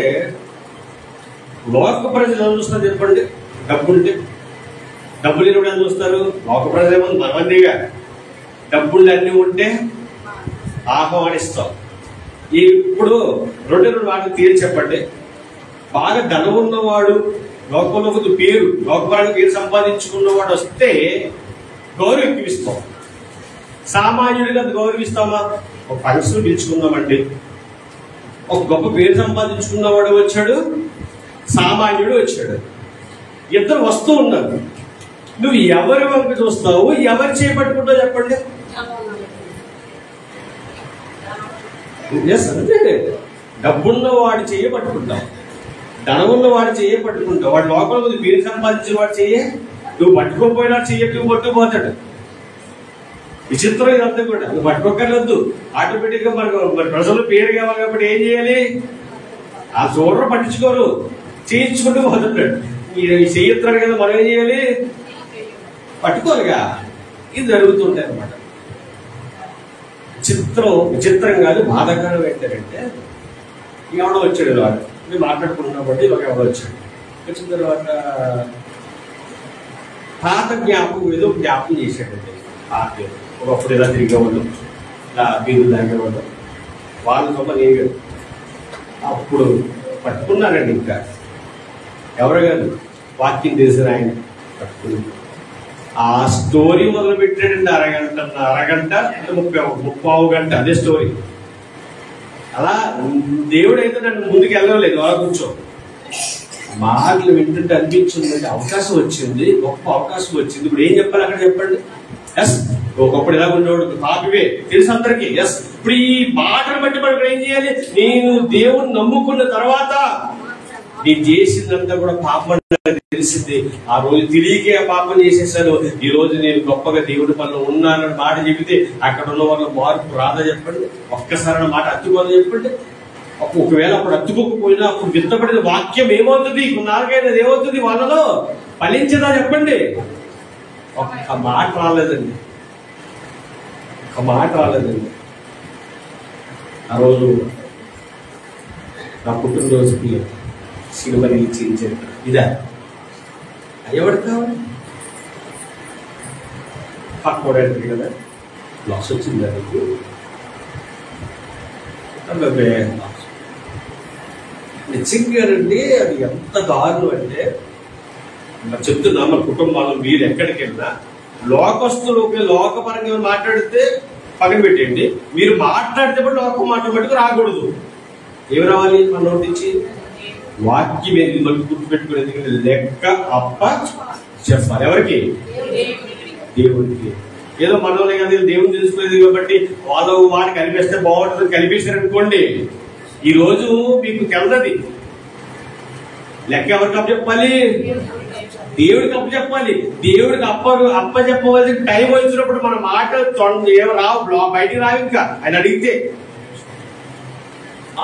[SPEAKER 5] లోక ప్రజలు ఏం చూస్తారు చెప్పండి? డబ్బుంటే డబ్బులు లేనివాడు ఏం చూస్తారు? లోక ప్రజలు ఏమో మనమందిగా డబ్బులు అన్నీ ఉంటే ఆహ్వానిస్తాం. ఇప్పుడు రెండు వాటిని తీర్చి చెప్పండి. బాగా ధనం ఉన్నవాడు, లోకంలో కొద్ది పేరు, లోకపరంగా పేరు సంపాదించుకున్నవాడు వస్తే గౌరవం ఎక్కువిస్తాం. సామాన్యుడిగా గౌరవిస్తామా? ఒక ఫంక్షన్ పిలుచుకుందామండి, ఒక గొప్ప పేరు సంపాదించుకున్నవాడు వచ్చాడు, సామాన్యుడు వచ్చాడు, ఇద్దరు వస్తూ ఉన్నారు. నువ్వు ఎవరి వంక చూస్తావు, ఎవరు చేపట్టుకుంటావు చెప్పండి? అంతే. డబ్బున్న వాడు చెయ్యి పట్టుకుంటావు, ధనం ఉన్న వాడు చెయ్యి పట్టుకుంటావు. వాడు లోపల కొద్ది పేరు సంపాదించిన వాడు చెయ్యి నువ్వు పట్టుకోపోయినా చెయ్యట్టు పట్టుకుపోతాడు. విచిత్రం ఇదంతా కూడా. నువ్వు పట్టుకోక్కర్లేదు, ఆటోమేటిక్ గా మన ప్రజలు పేరు కావాలి కాబట్టి ఏం చేయాలి? ఆ చూడరు పట్టించుకోరు, చేయించుకుంటూ పోతుంటాడు. ఈ చేయిస్తారు కదా, మనం ఏం చేయాలి? పట్టుకోరుగా. ఇది జరుగుతుంటాయి అన్నమాట. విచిత్రం కాదు, బాధాకరం ఏంటంటే, ఎవడో వచ్చాడు వాడు, మేము మాట్లాడుకుంటున్నప్పటి ఎవడో వచ్చాడు. వచ్చిన తర్వాత పాత జ్ఞాపకం ఏదో జ్ఞాపకం చేశాడండి. ఒకప్పుడు ఇలా తిరిగేవాళ్ళు, ఇలా బీరులు తాగేవాళ్ళు, వాళ్ళతో నేను అప్పుడు పట్టుకున్నారండి. ఇంకా ఎవరు కాదు, వాక్యం తెలిసిన ఆయన పట్టుకుని ఆ స్టోరీ మొదలు పెట్టాడండి. అరగంట 30 గంట అదే స్టోరీ. అలా దేవుడైతే నన్ను ముందుకు వెళ్ళలేదు, అలా కూర్చో. మాటలు వింటుంటే అనిపించింది, అవకాశం వచ్చింది, గొప్ప అవకాశం వచ్చింది. ఇప్పుడు ఏం చెప్పాలి అక్కడ చెప్పండి? ఎస్, ఒకప్పుడు ఇలా ఉండేవాడు పాపివే తెలుసు అందరికి. ఎస్, ఇప్పుడు ఈ మాటను బట్టి మనం ఏం చేయాలి? నేను దేవుని నమ్ముకున్న తర్వాత నేను చేసిందంతా కూడా పాపం తెలిసింది. ఆ రోజు తిరిగి ఆ పాపం చేసేసాను, ఈ రోజు నేను గొప్పగా దేవుడి పనులు ఉన్నానని మాట చెబితే అక్కడ ఉన్న వాళ్ళ మార్పు రాదా చెప్పండి? ఒక్కసారి మాట అత్తుకోదా చెప్పండి? ఒకవేళ అప్పుడు అత్తుకోకపోయినా అప్పుడు విత్తబడిన వాక్యం ఏమవుతుంది? నాలుగైనది ఏమవుతుంది? వాళ్ళలో ఫలించదా చెప్పండి? ఒక్క మాట రాలేదండి, ఒక్క మాట రాలేదండి. ఆ రోజు నా పుట్టినరోజుకి సినిమా రిలీజ్ చేయించారు. ఇదా ఎవరు కావాలి? పక్కోడానికి కదా లాస్ వచ్చింది దానికి. నిజంగానండి అది ఎంత దారుణం అంటే, చెప్తున్నా మన కుటుంబాల్లో మీరు ఎక్కడికి వెళ్ళినా లోకస్తులు లోకపరంగా మాట్లాడితే పక్కన పెట్టండి, మీరు మాట్లాడితే కూడా లోకం మాట్లాడుకు రాకూడదు. ఏమి రావాలి మన నోటి నుంచి? వాక్యం ఏది మనకు గుర్తుపెట్టుకుని, ఎందుకంటే లెక్క అప్ప చెప్పాలి. ఎవరికి? దేవుడికి. ఏదో మనోనే కదా దేవుని తెలుసుకోలేదు కాబట్టి వాళ్ళు వాడు కనిపిస్తే బాగుంటుంది కలిపేశారు అనుకోండి, ఈ రోజు మీకు తెలదది. లెక్క ఎవరికి అప్ప చెప్పాలి? దేవుడికి అప్ప చెప్పాలి. దేవుడికి అప్ప చెప్పవలసిన టైం వచ్చినప్పుడు మన మాట ఏమి రావు, బయటికి రావు. ఇంకా ఆయన అడిగితే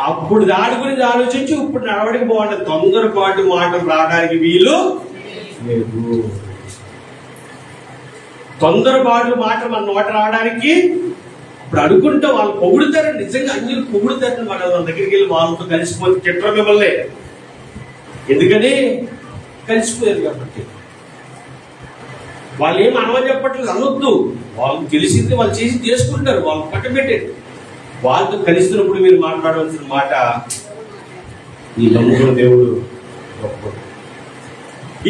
[SPEAKER 5] అప్పుడు దాని గురించి ఆలోచించి ఇప్పుడు నడవడికి బాగుంటుంది. తొందరపాటు మాటలు రావడానికి వీలు లేదు. తొందరపాటు మాటలు మన నోట రావడానికి ఇప్పుడు అనుకుంటే వాళ్ళు పొగుడుతారండి. నిజంగా అన్ని పొగుడుతారండి. మన దగ్గరికి వెళ్ళి వాళ్ళతో కలిసిపోతే చెట్టు మిమ్మల్ని, ఎందుకని కలిసిపోయారు కాబట్టి. వాళ్ళు ఏం అనవని చెప్పట్లేదు, అనొద్దు. వాళ్ళకి తెలిసింది వాళ్ళు చేసి చేసుకుంటారు, వాళ్ళు పట్టబెట్టేది. వాళ్ళతో కలిసినప్పుడు మీరు మాట్లాడవలసిన మాట, ఈ నమ్ముకున్న దేవుడు గొప్ప.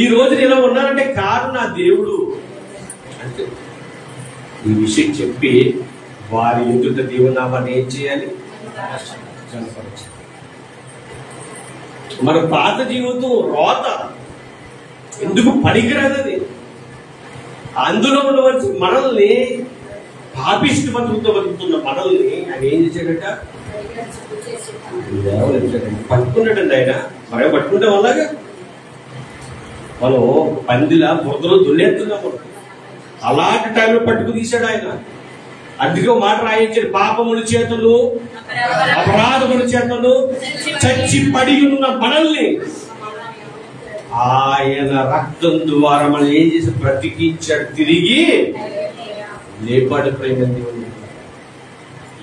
[SPEAKER 5] ఈ రోజు ఇలా ఉన్నారంటే కారణం నా దేవుడు అంటే. ఈ విషయం చెప్పి వారి ఎదుట దేవునామాన్ని ఏం చేయాలి? మన పాత జీవితం రోత ఎందుకు పనికిరాదది. అందులో ఉండవలసి మనల్ని పాపిష్టి బతుకుతో బతుకుతున్న మనల్ని ఆయన ఏం చేశాడట? పట్టుకున్నాడండి ఆయన. మరే పట్టుకుంటాం అలాగా మనం పందిలా బురదలో దున్నేస్తున్నాము. అలాంటి టైంలో పట్టుకు తీశాడు ఆయన. అందుకే మాట రాయించాడు, పాపముల చేతులు అపరాధముల చేతులు చచ్చి పడి ఉన్న మనల్ని ఆయన రక్తం ద్వారా మనం ఏం చేసి బ్రతికించాడు, తిరిగి లేపాడు. ప్రేమ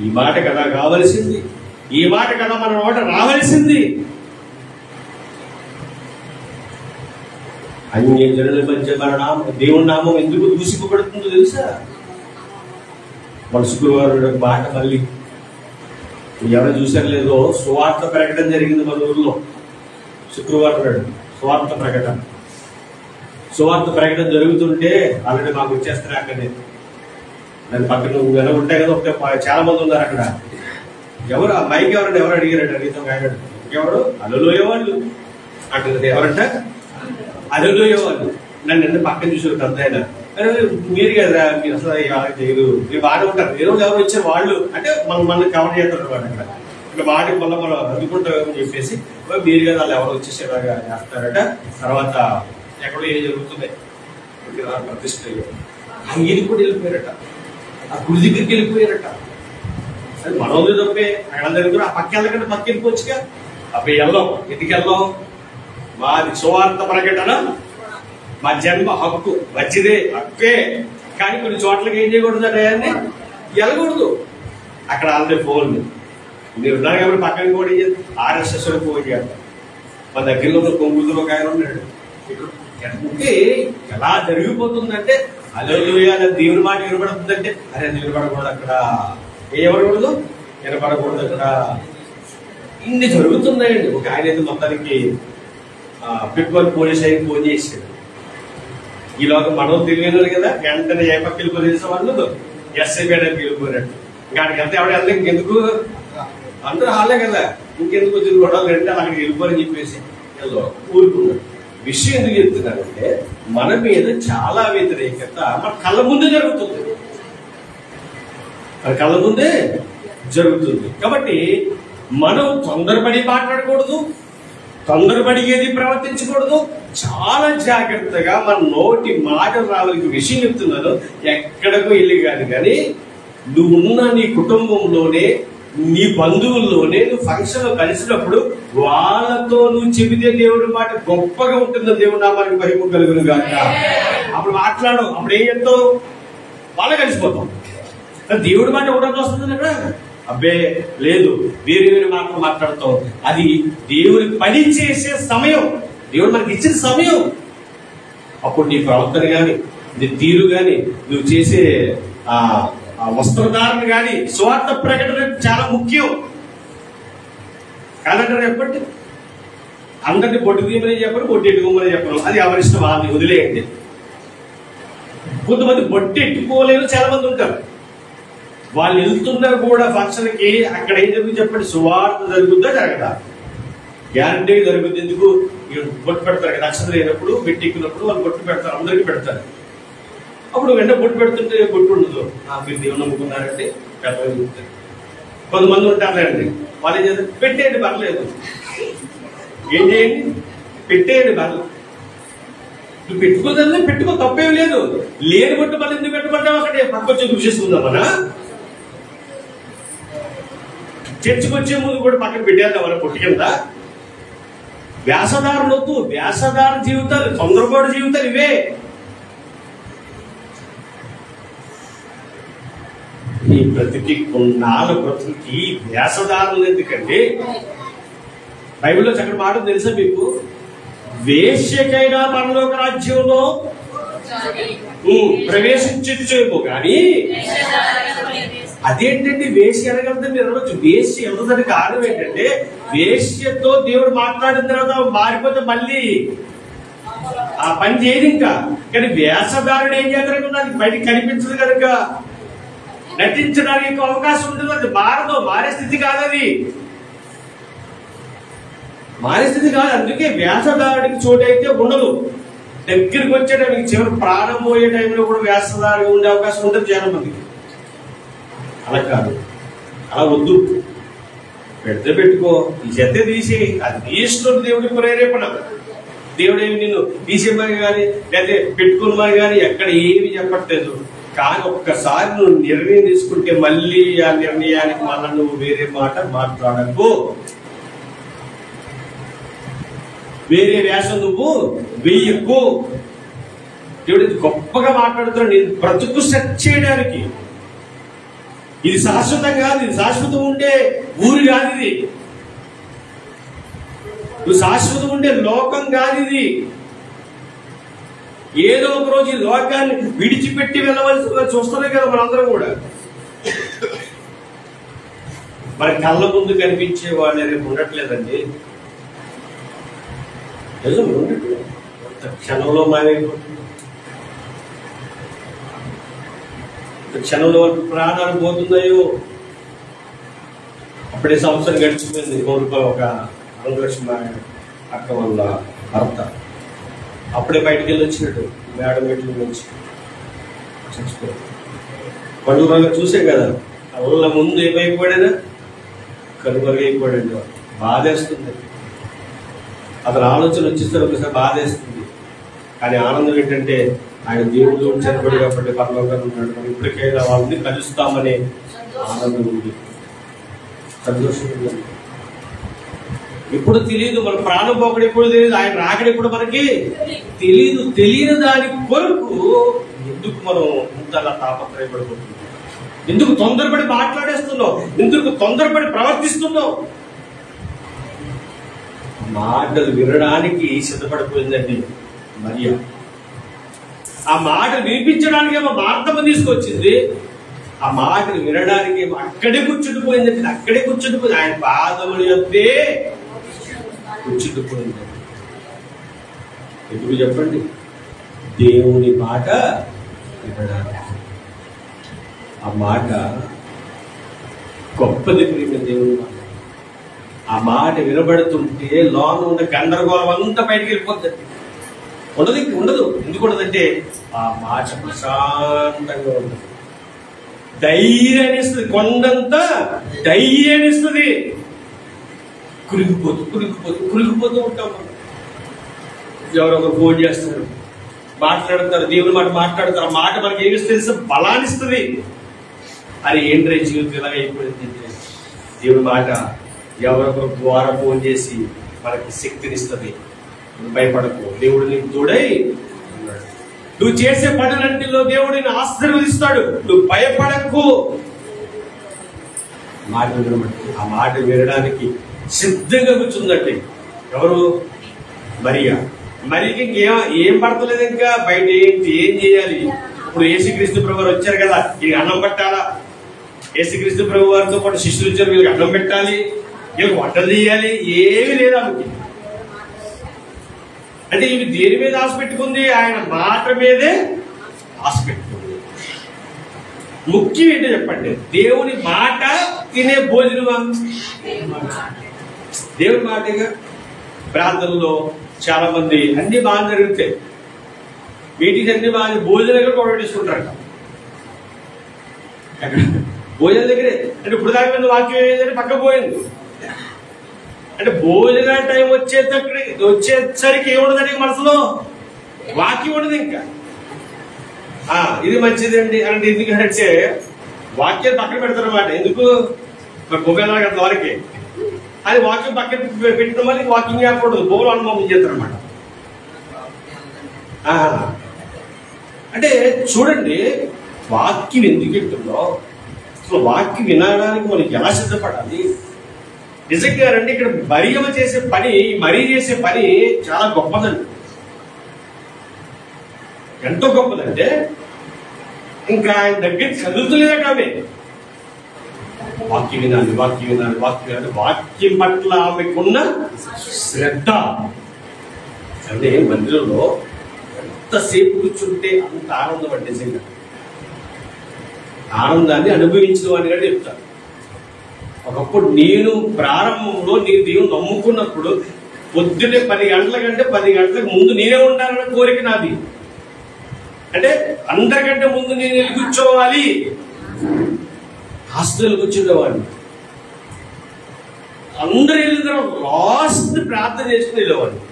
[SPEAKER 5] ఈ మాట కదా కావలసింది, ఈ మాట కదా మన నోట రావలసింది. అన్య జనుల మధ్య మన నామం, దేవుని నామం ఎందుకు దూషింపబడుతుందో తెలుసా? మన శుక్రవారం మాట మళ్ళీ ఎవరు చూసారు లేదో, సువార్త ప్రకటన జరిగింది మన ఊర్లో. శుక్రవారం నాడు సువార్త ప్రకటన జరుగుతుంటే ఆల్రెడీ మాకు వచ్చేస్తారు. అక్కడే దాని పక్కన ఎలా ఉంటాయి కదా, ఒక చాలా మంది ఉన్నారు అక్కడ. ఎవరు ఆ మైక్ ఎవరు అడిగారంట, అడిగితే ఆయన ఎవరు అలలోయ వాళ్ళు అంటుంది. ఎవరంట అలలోయ వాళ్ళు. నన్ను ఎంత పక్కన చూసారు పెద్ద ఆయన, మీరు కదా మీరు అసలు చేయరు, మీరు బాగానే ఉంటారు, ఏ రోజు ఎవరు వచ్చారు వాళ్ళు అంటే మనం కవర్ చేస్తారు అన్నమాట. అక్కడ ఇక్కడ వాడి వల్ల మనం అందుకుంటామని చెప్పేసి మీరు కదా వాళ్ళు ఎవరు వచ్చేసేలాగా చేస్తారట. తర్వాత ఎక్కడో ఏం జరుగుతున్నాయి ప్రతిష్ట అంగిని కూడా వెళ్ళిపోయారట, ఆ గుడి దగ్గరికి వెళ్ళిపోయారట. సరే మనోళ్ళు తప్పే అక్కడ దగ్గర ఆ పక్క వెళ్ళకంటే పక్క వెళ్ళిపోవచ్చుగా. అప్పుడు వెళ్ళాం, ఎందుకు వెళ్దాం? మాది సువార్త ప్రకటన, మా జన్మ హక్కు, మంచిదే హక్కే. కానీ కొన్ని చోట్లకి ఏం చేయకూడదు అంటే వెళ్ళకూడదు. అక్కడ ఆల్రెడీ ఫోన్ మీరు ఉన్నారు కాబట్టి పక్కన కూడా RSS ఫోన్ చేస్తారు. మా దగ్గరలో ఉన్న కొంగుతులు ఒక ఆయన ఉన్నాడు. అంటే ఎలా జరిగిపోతుందంటే హల్లెలూయా దేవుని మాట వినబడుతుందంటే అరే నిలబడకూడదు, అక్కడ ఏమనకూడదు, వినపడకూడదు, అక్కడ ఇన్ని జరుగుతున్నాయండి. ఒక ఆయన అయితే మొత్తానికి పెట్టుకొని పోలీస్ ఆయన ఫోన్ చేసాడు. ఈలోగా మనం తెలియదు కదా, వెంటనే ఏ పక్క వెళ్ళిపోయి తెలిసిన వాళ్ళు SI మేడానికి వెళ్ళిపోయినట్టు. ఇంకాడికి వెళ్తే ఎవడ వెళ్తే ఇంకెందుకు, అందరూ హాలే కదా, ఇంకెందుకు వచ్చింది గొడవలు అంటే అక్కడికి వెళ్ళిపోరని చెప్పేసి ఊరుకున్నాడు. విషయం ఎందుకు చెప్తున్నానంటే మన మీద చాలా వ్యతిరేకత మన కళ్ళ ముందే జరుగుతుంది, మన కళ్ళ ముందే జరుగుతుంది. కాబట్టి మనం తొందరపడి మాట్లాడకూడదు, తొందరపడి ఏది ప్రవర్తించకూడదు. చాలా జాగ్రత్తగా మన నోటి మాట రావాలని విషయం చెప్తున్నాను. ఎక్కడకు వెళ్ళి కాదు, కానీ నువ్వు ఉన్న నీ కుటుంబంలోనే, నీ బంధువుల్లోనే నువ్వు ఫంక్షన్ లో కలిసినప్పుడు వాళ్ళతో నువ్వు చెబితే దేవుడి మాట గొప్పగా ఉంటుంది. దేవుడు నామానికి మహిమ కలుగును గాక. అప్పుడు మాట్లాడవు, అప్పుడు ఏం చెప్తావు? వాళ్ళ కలిసిపోతాం. దేవుడి మాట కూడా వస్తుంది అక్కడ. అబ్బే లేదు, వేరే వేరే మాటలు మాట్లాడతాం. అది దేవుడి పని చేసే సమయం, దేవుడు మనకి ఇచ్చిన సమయం. అప్పుడు నీ ప్రవర్తన గాని, నీ తీరు గాని, నువ్వు చేసే వస్త్రధారణ గాని, స్వార్థ ప్రకటన చాలా ముఖ్యం. కాదంటారు ఎప్పటి అందరినీ బొట్టు తీయమని చెప్పరు, బొట్టు ఎట్టుకోమని చెప్పరు. అది ఎవరిష్టం, వాళ్ళని వదిలేయండి. కొంతమంది బొట్టు ఎట్టుకోలేని చాలా మంది ఉంటారు. వాళ్ళు వెళ్తున్నారు కూడా ఫంక్షన్ కి, అక్కడ ఏం జరుగుతుంది చెప్పండి? సువార్త జరుగుతుందా జరగదా? గ్యారంటీ జరుగుతుంది. ఎందుకు? బొట్టు పెడతారు కదా, అక్షతలు లేనప్పుడు పెట్టిక్కున్నప్పుడు వాళ్ళు బొట్టు పెడతారు, అందరికీ పెడతారు. అప్పుడు వెంట బొట్టు పెడుతుంటే బొట్టు ఉండదు. మీరు దేవుని నమ్ముకున్నారంటే పెద్దగా చెప్తారు. కొంతమంది ఉంటారండి, వాళ్ళు ఏం చేస్తారు? పెట్టేయండి పర్లేదు, ఏం చేయండి, పెట్టేయండి పర్లేదు. నువ్వు పెట్టుకోదాన్ని పెట్టుకో, తప్పేం లేదు. లేని బొట్టు మళ్ళీ ఎందుకు పెట్టుకుంటావు? అక్కడే పక్కొచ్చి చూసేసుకుందాం. మన చర్చికి వచ్చే ముందు కూడా పక్కన పెట్టేద్దాం మన పొట్టి కింద. వ్యాసదారులు వద్దు, వ్యాసదారు జీవితాలు, తొందరపాటు జీవితాలు ఇవే. ఈ బ్రతికి కొన్నాళ్ళ బ్రతుకి వ్యాసదారులు ఎందుకంటే, బైబిల్లో చక్కటి మాట తెలుసా మీకు? వేశ్యకైనా పరలోక రాజ్యంలో ప్రవేశించు కానీ. అదేంటండి వేశ్య అనగలదు? మీరు అనవచ్చు వేశ్య ఎవరిదని కారణం ఏంటంటే, వేశ్యతో దేవుడు మాట్లాడిన తర్వాత మారిపోతే మళ్ళీ ఆ పని చేయదు ఇంకా. కానీ వేషధారుడు ఏం చేస్తారు? అది బయటకు కనిపించదు కనుక నటించడానికి అవకాశం ఉంటుంది. అది మారదు, మారే స్థితి కాదు, అది మారే స్థితి కాదు. అందుకే వేషధారుడికి చోటు అయితే ఉండదు. దగ్గరికి వచ్చేటప్పుడు చివరి ప్రాణం పోయే టైంలో కూడా వేషధారుగా ఉండే అవకాశం ఉంటుంది చాలా మందికి. అలా కాదు, అలా వద్దు. పెడితే పెట్టుకో, ఈ చెత్త తీసి, అది నీ ఇష్టం. దేవుడి ప్రేరేపణ, దేవుడేమి నిన్ను తీసేమని కానీ లేకపోతే పెట్టుకున్నామని కానీ ఎక్కడ ఏమి చెప్పట్లేదు. కానీ ఒక్కసారి నువ్వు నిర్ణయం తీసుకుంటే మళ్ళీ ఆ నిర్ణయానికి మళ్ళీ నువ్వు వేరే మాట మాట్లాడకు, వేరే వేషం నువ్వు వెయ్యకు. దేవుడు గొప్పగా మాట్లాడుతున్నాడు నేను బ్రతుకు సెట్ చేయడానికి. ఇది శాశ్వతం కాదు, ఇది శాశ్వతం ఉండే ఊరు కాదు, ఇది నువ్వు శాశ్వతం ఉండే లోకం కాదు. ఇది ఏదో ఒక రోజు ఈ లోకాన్ని విడిచిపెట్టి వెళ్ళవలసి చూస్తున్నాయి కదా మనందరం కూడా. మన కళ్ళ ముందు కనిపించే వాళ్ళు రేపు ఉండట్లేదండి, ఉండట్లేదు. క్షణంలో మాయమైపోతుంది, క్షణంలో ప్రాణాలు పోతున్నాయో. అప్పుడే సంవత్సరం గడిచిపోయింది. కోరుకో ఒక అనులక్ష్మి అక్క వల్ల భర్త అప్పుడే బయటికి వెళ్ళి వచ్చినట్టు మేడం మెట్ల నుంచి చచ్చిపోయాడు. పండుగ చూసే కదా, కళ్ళ ముందు ఏమైపోయాడైనా కనుమరుగైపోయాడు. బాధేస్తుంది, అతని ఆలోచన వచ్చేస్తారు ఒకసారి బాధేస్తుంది. కానీ ఆనందం ఏంటంటే ఆయన దేవుడు చనిపోయి కాబట్టి పరలోకంగా ఉన్నాడు, మనం ఇప్పటికైనా వాళ్ళని కలుస్తామనే ఆనందం ఉంది, సంతోషం ఉంది. ఇప్పుడు తెలియదు, మన ప్రాణం పోకడు ఎప్పుడు తెలియదు, ఆయన రాకడ ఎప్పుడు మనకి తెలియదు. తెలియని దాని కొరకు ఎందుకు మనం ఇంతలా తాపత్రయపడిపోతున్నాం? ఎందుకు తొందరపడి మాట్లాడేస్తున్నావు? ఎందుకు తొందరపడి ప్రవర్తిస్తున్నావు? మాటలు వినడానికి సిద్ధపడిపోయిందండి మరియా. ఆ మాటలు వినిపించడానికి ఏమో మార్తమ్మ తీసుకొచ్చింది, ఆ మాటలు వినడానికి ఏమో అక్కడే కూర్చుండిపోయిందండి. అక్కడే కూర్చుండిపోయింది, ఆయన పాదములు యొద్దే కూర్చుండిపోయింది. ఎందుకు చెప్పండి? దేవుని మాట వినడానికి. ఆ మాట గొప్పది ప్రేమ, దేవుని మాట. ఆ మాట వినబడుతుంటే లోన ఉన్న గందరగోళం అంతా బయటికి వెళ్ళిపోతుంది. ఉండదు. ఎందుకు ఉండదంటే ఆ మాట ప్రశాంతంగా ఉంటుంది, ధైర్యాన్ని ఇస్తుంది. కొండంతా ధైర్యాన్ని ఇస్తుంది. కురిగిపోతూ ఉంటాం మనం. ఎవరొకరు ఫోన్ చేస్తారు, మాట్లాడతారు, దేవుని మాట మాట్లాడతారు. ఆ మాట మనకి ఏమి తెలుసు? బలాన్ని ఇస్తుంది. అది ఏంటంటే జీవితం ఇలాగ అయిపోయింది. దేవుని మాట ఎవరొకరు ద్వారా ఫోన్ చేసి మనకి శక్తినిస్తుంది. భయపడకు, దేవుడు నీకు తోడై ఉన్నాడు. నువ్వు చేసే పనులన్నిలో దేవుడు నిన్ను ఆశీర్వదిస్తాడు. నువ్వు భయపడకు. మాట వినబట్టి ఆ మాట వినడానికి సిద్ధంగా కూర్చుందంటే ఎవరు? మరియా. మరికి ఏం పడతలేదు, ఇంకా బయట ఏం చేయాలి? ఇప్పుడు యేసుక్రీస్తు ప్రభు వారు వచ్చారు కదా, వీళ్ళకి అన్నం పెట్టాలా? యేసుక్రీస్తు ప్రభు వారితో పాటు శిష్యులు వచ్చారు, వీళ్ళకి అన్నం పెట్టాలి, వీళ్ళకి వంటలు చేయాలి. ఏమీ లేదు ఆమెకి. అంటే ఇవి దేని మీద ఆశ పెట్టుకుంది? ఆయన మాట మీదే ఆశ పెట్టుకుంది. ముఖ్యం ఏంటో చెప్పండి, దేవుని మాట తినే భోజనమా? దేవుని మాటగా. ప్రార్థనలో చాలా మంది అన్ని బాగా జరుగుతాయి, మీటింగ్స్ అన్ని బాగా, భోజనాలు కూడా తీసుకుంటారు. భోజనం దగ్గరే అంటే ఇప్పుడు దాకా వాక్యం ఏదైనా పక్క పోయింది అంటే భోజన టైం వచ్చేసరికి ఏముండదండి మనసులో? వాక్యం ఉండదు. ఇంకా ఇది మంచిదండి అంటే ఎందుకంటే వాక్యం పక్కన పెడతారన్నమాట. ఎందుకు? మొబైల్ అంతవరకే అది వాక్యం పక్కన పెట్టిన మళ్ళీ వాకింగ్ చేయకూడదు, బోలు అనుభవం చేస్తారన్నమాట. అంటే చూడండి, వాక్యం ఎందుకు చెప్తుందో, అసలు వాక్యం వినడానికి మనకి ఎలా సిద్ధపడాలి? నిజంగా రండి, ఇక్కడ మరియమ్మ చేసే పని, మరీ చేసే పని చాలా గొప్పదండి. ఎంతో గొప్పదంటే ఇంకా ఆయన దగ్గర చదువుతులేదట ఆమె. వాక్యం వినాలి, వాక్యం వినాలి, వాక్యం వినాలి. వాక్యం పట్ల ఆమెకున్న శ్రద్ధ. అంటే మందిరంలో ఎంతసేపు కూర్చుంటే అంత ఆనందం అంటే నిజంగా ఆనందాన్ని అనుభవించిన వాడిని కూడా చెప్తాను. ఒకప్పుడు నేను ప్రారంభంలో నేను దేవుని నమ్ముకున్నప్పుడు పొద్దున్నే 10 గంటల కంటే 10 గంటలకు ముందు నేనే ఉండాలన్న కోరిక నాది. అంటే అందరికంటే ముందు నేను వెళ్ళి కూర్చోవాలి. హాస్టల్ కూర్చునేవాడిని, అందరూ వెళ్ళిన తర్వాత లాస్ట్ ప్రార్థన చేసుకుని వెళ్ళేవాడిని.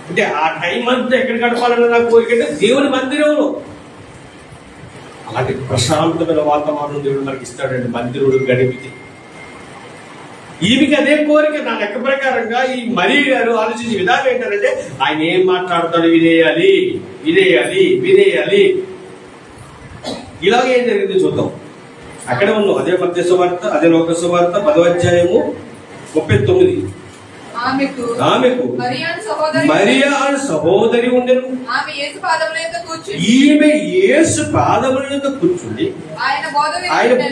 [SPEAKER 5] అంటే ఆ టైం అంతా ఎక్కడ గడపాలన్న నా కోరిక అంటే దేవుని మందిరంలో. అలాంటి ప్రశాంతమైన వాతావరణం దేవుడు మనకి ఇస్తాడండి మందిరుడు గడిపితే. ఈమెకి అదే కోరిక. నా లెక్క ప్రకారంగా ఈ మరియ గారు ఆలోచించే విధానం ఏంటంటే ఆయన ఏం మాట్లాడతాడు వినేయాలి వినేయాలి వినేయాలి. ఇలాగే ఏం జరిగింది చూద్దాం. అక్కడే ఉన్నాం. అదే మత్తయి సువార్త, అదే లోక సువార్త 10వ అధ్యాయము 39. ఆమెకు మరియ అను సహోదరి ఉండెను. ఈమె యేసు పాదముల యొద్ద కూర్చుండి ఆయన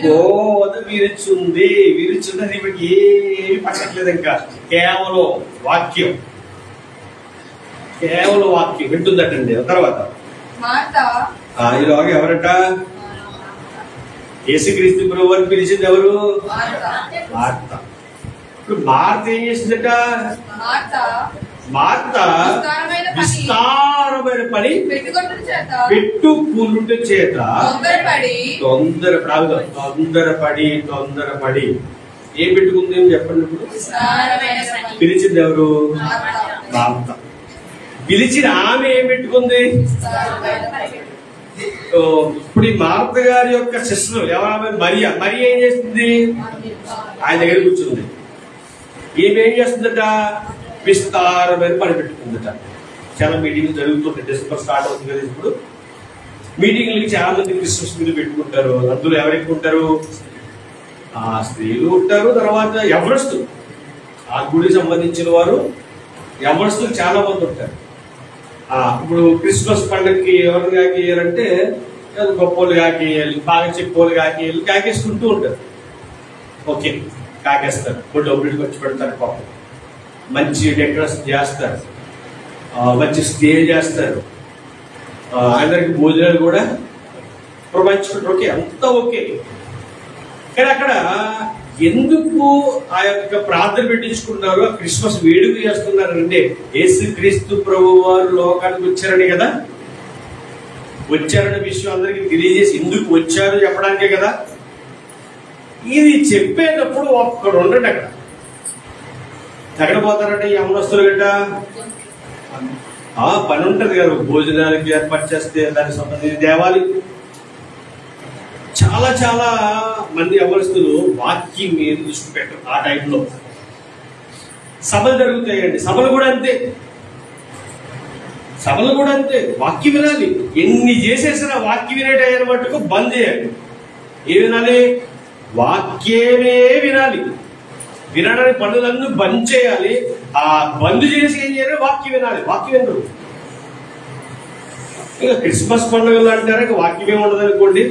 [SPEAKER 5] బోధ విరుచుంది. విరుచున్నది ఈమెకి ఏమి పట్టట్లేదు. ఇంకా కేవలం వాక్యం, కేవలం వాక్యం వింటుందటండి. తర్వాత ఈలోగా ఎవరట? యేసుక్రీస్తు ప్రభువుని పిలిచింది ఎవరు? మార్త. ఇప్పుడు మార్త ఏం చేసిందట? మార్త విస్తారమైన పని పెట్టుకునుట చేత తొందరపడి ఏం పెట్టుకుంది అని చెప్పండి. ఇప్పుడు పిలిచింది ఎవరు? మార్త. పిలిచిన ఆమె ఏం పెట్టుకుంది? ఇప్పుడు ఈ మార్త గారి యొక్క సిస్టర్ ఎవరామె? మరియ. మరియ ఏం చేస్తుంది? ఆయన దగ్గర కూర్చుంది. ఏమేం చేస్తుందట? విస్తారమైన పని పెట్టుకుందట. చాలా మీటింగ్లు జరుగుతుంటాయి. డిసెంబర్ స్టార్ట్ అవుతుంది కదా ఇప్పుడు. మీటింగ్లకి చాలా మంది క్రిస్మస్ మీలు పెట్టుకుంటారు. అందులో ఎవరు ఎక్కువ ఉంటారు? స్త్రీలు ఉంటారు. తర్వాత యవ్వనస్తులు, ఆ గుడికి సంబంధించిన వారు యవ్వనస్తులు చాలా మంది ఉంటారు. ఇప్పుడు క్రిస్మస్ పండుగకి ఎవరు కాకేయాలంటే గొప్పోళ్ళు కాకేయాలి, బాగా చెప్పోళ్ళు కాకేయాలి, కాకేసుకుంటూ ఉంటారు. ఓకే, కాకేస్తారు. ఇప్పుడు డబ్బులు ఖర్చు పెడతారు. పాపం మంచి డెకరేషన్ చేస్తారు, మంచి స్టే చేస్తారు, అందరికి భోజనాలు కూడా ప్రపంచుకుంటారు. ఓకే, అంతా ఓకే. కానీ అక్కడ ఎందుకు ఆ యొక్క ప్రార్థన పెట్టించుకున్నారు, ఆ క్రిస్మస్ వేడుక చేస్తున్నారంటే యేసు క్రీస్తు ప్రభు వారు లోకానికి వచ్చారని కదా. వచ్చారనే విషయం అందరికి తెలియజేసి ఎందుకు వచ్చారు చెప్పడానికే కదా. ఇది చెప్పేటప్పుడు ఒక్కడు ఉండండి. ఎక్కడ పోతారంటే ఈ యవ్వనస్తులు గట్ట పని ఉంటది కదా, భోజనాలకి ఏర్పాటు చేస్తే దానికి సంబంధించి దేవాలి. చాలా చాలా మంది యవ్వనస్తులు వాక్యం మీద దృష్టి పెట్టరు. ఆ టైంలో సభలు జరుగుతాయండి. సభలు కూడా అంతే. వాక్యం వినాలి. ఎన్ని చేసేసినా వాక్యం వినేటయ్యన మట్టుకు బంద్ చేయాలి. ఏ వినాలి? వాక్యమే వినాలి. వినడానికి పనులన్నీ బంద్ చేయాలి. ఆ బంద్ చేసి ఏం చేయాలి? వాక్యం వినాలి. వాక్యం వినరు. ఇంకా క్రిస్మస్ పండుగలు అంటారా, వాక్యమే ఉండదు అనుకోండి.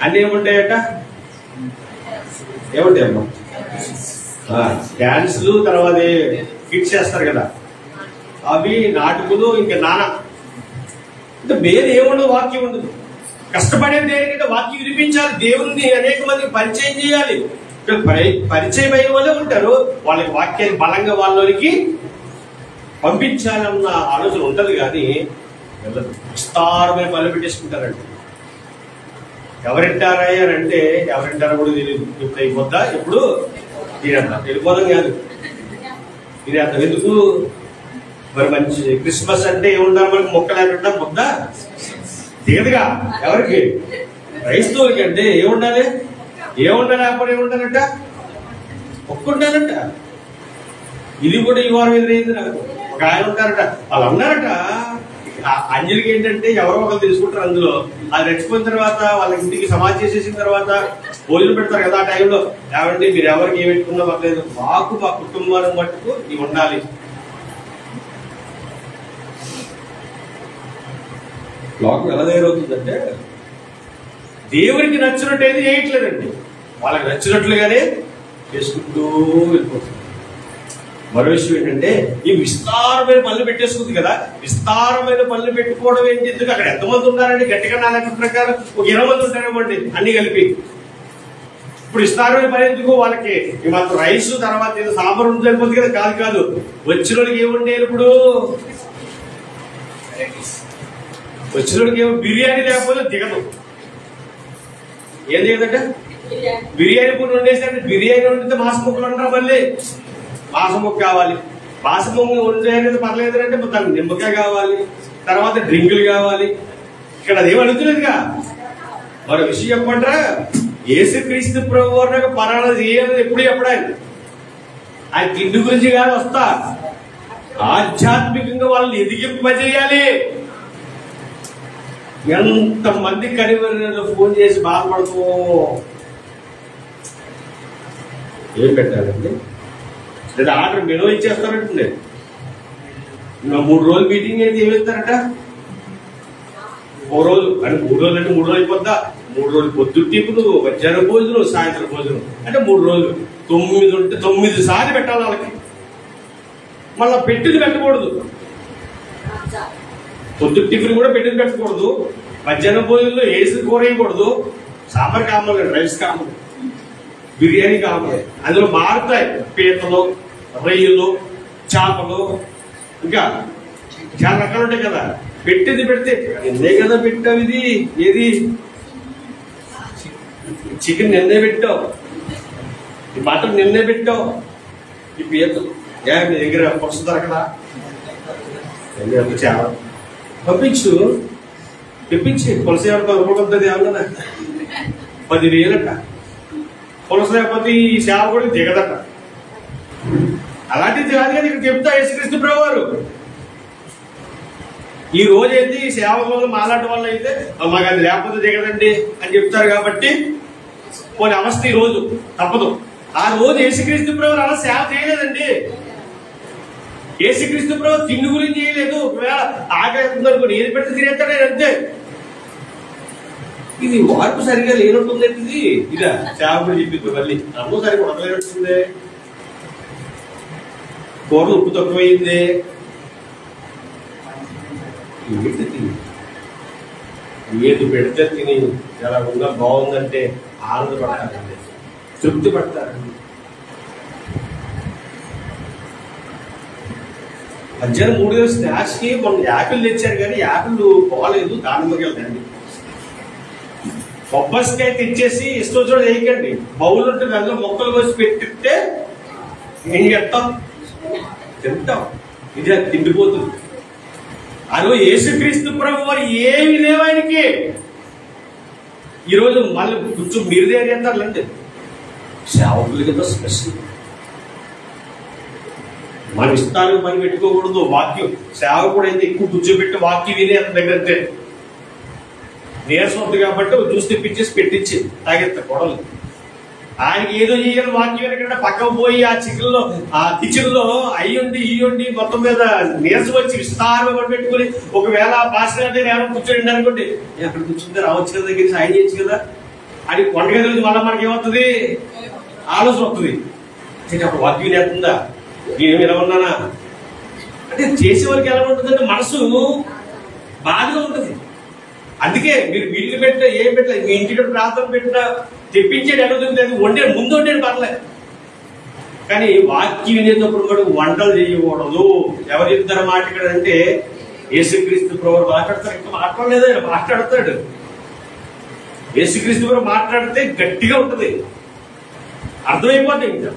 [SPEAKER 5] అన్ని ఏముంటాయట? ఏముంటాయమ్మా? డాన్స్లు, తర్వాత ఫిక్స్ చేస్తారు కదా, అవి నాటకులు, ఇంకా నానా. అంటే వేరే ఏముండదు, వాక్యం ఉండదు. కష్టపడేది దేనికంటే వాక్యం వినిపించాలి. దేవుణ్ణి అనేక మందికి పరిచయం చేయాలి. పరిచయం అయిన వాళ్ళే ఉంటారు. వాళ్ళకి వాక్యాన్ని బలంగా వాళ్ళకి పంపించాలన్న ఆలోచన ఉంటది. కానీ విస్తారమైన పనులు పెట్టేసుకుంటారండి. ఎవరింటారంటే ఎవరింటారో కూడా తెలియదు. ఇప్పుడు అయిపోద్దా, ఇప్పుడు దీనంతా వెళ్ళిపోదాం కాదు, ఇది అంత ఎందుకు మరి. మంచి క్రిస్మస్ అంటే ఏముండాలి మనకి? మొక్క లేకుండా ముద్ద దిగదుగా. ఎవరికి? క్రైస్తవులకి. అంటే ఏముండాలి? అప్పుడు ఏముండాలంట? మొక్క ఉండాలంట. ఇది కూడా ఈ వారం ఎదురైంది నాకు. ఒక ఆయన ఉంటారట, వాళ్ళు అన్నారట అంజలికి ఏంటంటే ఎవరో ఒకరు తెలుసుకుంటారు. అందులో అది రెచ్చిపోయిన తర్వాత వాళ్ళ ఇంటికి సమాధి చేసేసిన తర్వాత భోజనం పెడతారు కదా. ఆ టైంలో ఏమండి మీరు ఎవరికి ఏం పెట్టుకున్నా మాకు మాకు మా కుటుంబాన్ని మట్టుకు ఇవి ఉండాలి. లోకం ఎలా తయారవుతుందంటే దేవుడికి నచ్చినట్టు ఏది చేయట్లేదండి. వాళ్ళకి నచ్చినట్లుగానే చేసుకుంటూ వెళ్ళిపోతుంది. మరో విషయం ఏంటంటే ఈ విస్తారమైన పనులు పెట్టేసుకుంది కదా. విస్తారమైన పనులు పెట్టుకోవడం ఏంటి? ఎందుకు? అక్కడ ఎంతమంది ఉన్నారండి? గట్టిగా నా లెక్క ప్రకారం ఒక 20 మంది ఉంటారేమండి అన్ని కలిపి. ఇప్పుడు విస్తారమైన పని ఎందుకు? వాళ్ళకి మాత్రం రైస్, తర్వాత ఏదో సాంబార్ ఉంటే సరిపోతుంది కదా. కాదు, వచ్చిన వాళ్ళకి ఏముండే ఇప్పుడు? వచ్చిన వాళ్ళకి ఏమో బిర్యానీ లేకపోతే దిగదు. ఏం దిగదంటే బిర్యానీ పూట వండేసరికి బిర్యానీ వండితే మాంసం ముక్కలు అంటారు. మళ్ళీ మాంసం ముక్క కావాలి. పాశమం వండేది పర్లేదు అంటే దానికి నిమ్మకాయ కావాలి, తర్వాత డ్రింకులు కావాలి. ఇక్కడ అదేం అడుగుతులేదుగా. మరో విషయం చెప్పమంటారా, యేసుక్రీస్తు ప్రభు వారు పరాణ చేయాలని ఎప్పుడు చెప్పడానికి ఆయన తిండి గురించి కాదు వస్తా, ఆధ్యాత్మికంగా వాళ్ళని ఎదిగింపజేయాలి. ఎంతమంది కనివరిలో ఫోన్ చేసి బాధపడుతూ ఏం పెట్టాలండి, లేదా ఆర్డర్ మెనూ ఇచ్చేస్తారంటే ఇంకా 3 రోజులు మీటింగ్ అయితే ఏమిస్తారట, 3 రోజులు అంటే 3 రోజులు అంటే 3 రోజులు అయిపోద్దా, 3 రోజులు పొద్దున్న టిఫిన్, మధ్యాహ్నం భోజనం, సాయంత్రం భోజనం అంటే 3 రోజులు 9 ఉంటే 9 సార్లు పెట్టాలి వాళ్ళకి. మళ్ళీ పెట్టింది పెట్టకూడదు, పొద్దున్న టిఫిన్ కూడా పెట్టింది పెట్టకూడదు, మధ్యాహ్నం భోజనంలో ఏసి కూర వేయకూడదు, సాంబార్ కావాలి, రైస్ కావాలి, బిర్యానీ కావాలి. అందులో మారుతాయి పీతలు, రొయ్యలు, చేపలు, ఇంకా చాలా రకాలు ఉంటాయి కదా. పెట్టింది పెడితే నిన్నే కదా పెట్టావు, ఇది ఏది చికెన్ నిన్నే పెట్టావు, ఈ మటన్ నిన్నే పెట్టావు, ఈ పీతలు మీ దగ్గర పులుసు దొరకదా, చాలా పంపించు, తెప్పించి పులస రూపంతో ఏమన్నా 10,000 పులస లేకపోతే ఈ సేవ కూడా దిగదట. అలాంటిది కాదు కదా ఇక్కడ చెప్తా యేసుక్రీస్తు ప్రభు వారు. ఈ రోజైతే ఈ సేవకులు మాలాంటి వాళ్ళు అయితే మాకు అది లేకపోతే దిగదండి అని చెప్తారు కాబట్టి కొన్ని అవస్థ ఈ రోజు తప్పదు. ఆ రోజు యేసుక్రీస్తు ప్రభు అలా సేవ చేయలేదండి. యేసుక్రీస్తు ప్రభు తిండి గురించి చేయలేదు. ఒకవేళ ఆకలి అనుకోండి ఏది పెడితే తినేస్తాడే అంతే. ఇది వార్పు సరిగా లేనట్టుంది. ఇది ఇదా సేవకుడు చెప్పింది మళ్ళీ అమ్మ సరిగా ఉడకలేనట్టుంది, కూరలు ఉప్పు తక్కువైంది. ఏది పెడితే తిని ఎలా ఉందా బాగుందంటే ఆనందపడతారండి, తృప్తి పడతారండి. మధ్యాహ్నం 3 రోజులు స్నాక్స్ కి మొన్న యాపిల్ తెచ్చారు కానీ యాపిల్ పోలేదు, దానిమ్మకి వెళ్తాండి. బొబ్బస్కాయ తెచ్చేసి ఇష్టం చూడ వేయకండి, బౌల్ ఉంటుంది అందులో మొక్కలు కోసి పెట్టిస్తే ఏం చేస్తాం, తింటాం. ఇది తిండిపోతుంది. అదో యేసుక్రీస్తు ప్రభు వారు ఏమి లేవు ఆయనకి. ఈరోజు మళ్ళీ కొంచెం మీరు చేస్తారులేండి, సేవకులకి ఎంతో స్పెషల్. మనం ఇస్తాను పని పెట్టుకోకూడదు. వాక్యం సేవకుడు అయితే ఎక్కువ కూర్చోబెట్టి వాక్యం వినే అంత దగ్గర అంటే నీరసం ఉంది కాబట్టి జ్యూస్ తెప్పించేసి పెట్టించి తాగెత్త కొడలు. ఆయనకి ఏదో చేయాలి వాక్యం ఎక్కడ పక్కకు పోయి ఆ చికెన్లో ఆ కిచెన్ లో అయ్యుండి ఇయ్యుండి మొత్తం మీద నీరసం వచ్చి విస్తారంగా పెట్టుకుని ఒకవేళ పాస్టర్ గారి ఎవరో కూర్చోండి అనుకోండి, అక్కడ కూర్చుంటే రావచ్చు కదా, దగ్గర సాయం చేయొచ్చు కదా అని వంటగది రోజు మళ్ళీ మనకి ఏమవుతుంది, ఆలోచన వస్తుంది. అప్పుడు వాక్యం నేర్తుందా, నేనేమి ఎలా ఉన్నానా అంటే చేసేవారికి ఎలా ఉంటుందంటే మనసు బాధగా ఉంటుంది. అందుకే మీరు వీళ్ళు పెట్టినా ఏం పెట్టలే, మీ ఇంటికి ప్రార్థన పెట్టినా తెప్పించేది ఎడుగుతుంది, అది వండే ముందు వండేది పర్లేదు. కానీ వాక్యం వినేటప్పుడు కూడా వంటలు చేయకూడదు. ఎవరు చెప్తారు మాట ఇక్కడ అంటే యేసుక్రీస్తు ప్రభు మాట్లాడతారు, ఇంకా మాట్లాడలేదు, ఆయన మాట్లాడతాడు. యేసుక్రీస్తు ప్రభు మాట్లాడితే గట్టిగా ఉంటుంది, అర్థమైపోతుంది. ఇంకా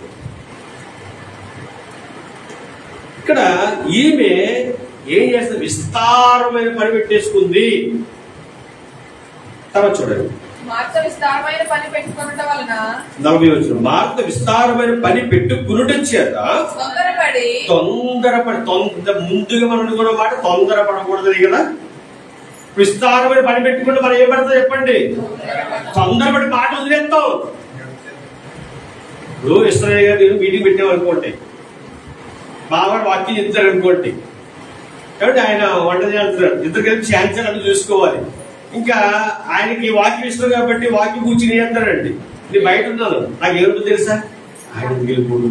[SPEAKER 5] ఇక్కడ ఈమె ఏం చేస్తుంది, విస్తారమైన పని పెట్టేసుకుంది. తర్వాత చూడండి,
[SPEAKER 6] మార్త విస్తారమైన పని పెట్టుకునటం వలన
[SPEAKER 5] 40 వచ్చిన మార్త విస్తారమైన పని పెట్టుకునుట చేత తొందరపడి ముందుగా మనం కూడా మాట తొందరపడకూడదు కదా. విస్తారమైన పని పెట్టుకుంటే మనం ఏం పడుతుంది చెప్పండి, తొందరపడి మాట వదిలేస్తాం. ఇప్పుడు ఇస్రాయేల్ గారు నేను మీటింగ్ పెట్టామనుకోండి, బాగా వాక్యం చెప్తారు అనుకోండి, కాబట్టి ఆయన వంట చేస్తున్నారు, ఇద్దరు కలిపి ఛాన్స్ అని చూసుకోవాలి. ఇంకా ఆయనకి వాక్యం ఇష్టం కాబట్టి వాక్యం కూర్చుని చేస్తారండి. నేను బయట ఉన్నాను, నాకు ఏమిటో తెలుసా, ఆయన మిగిలిపోడు,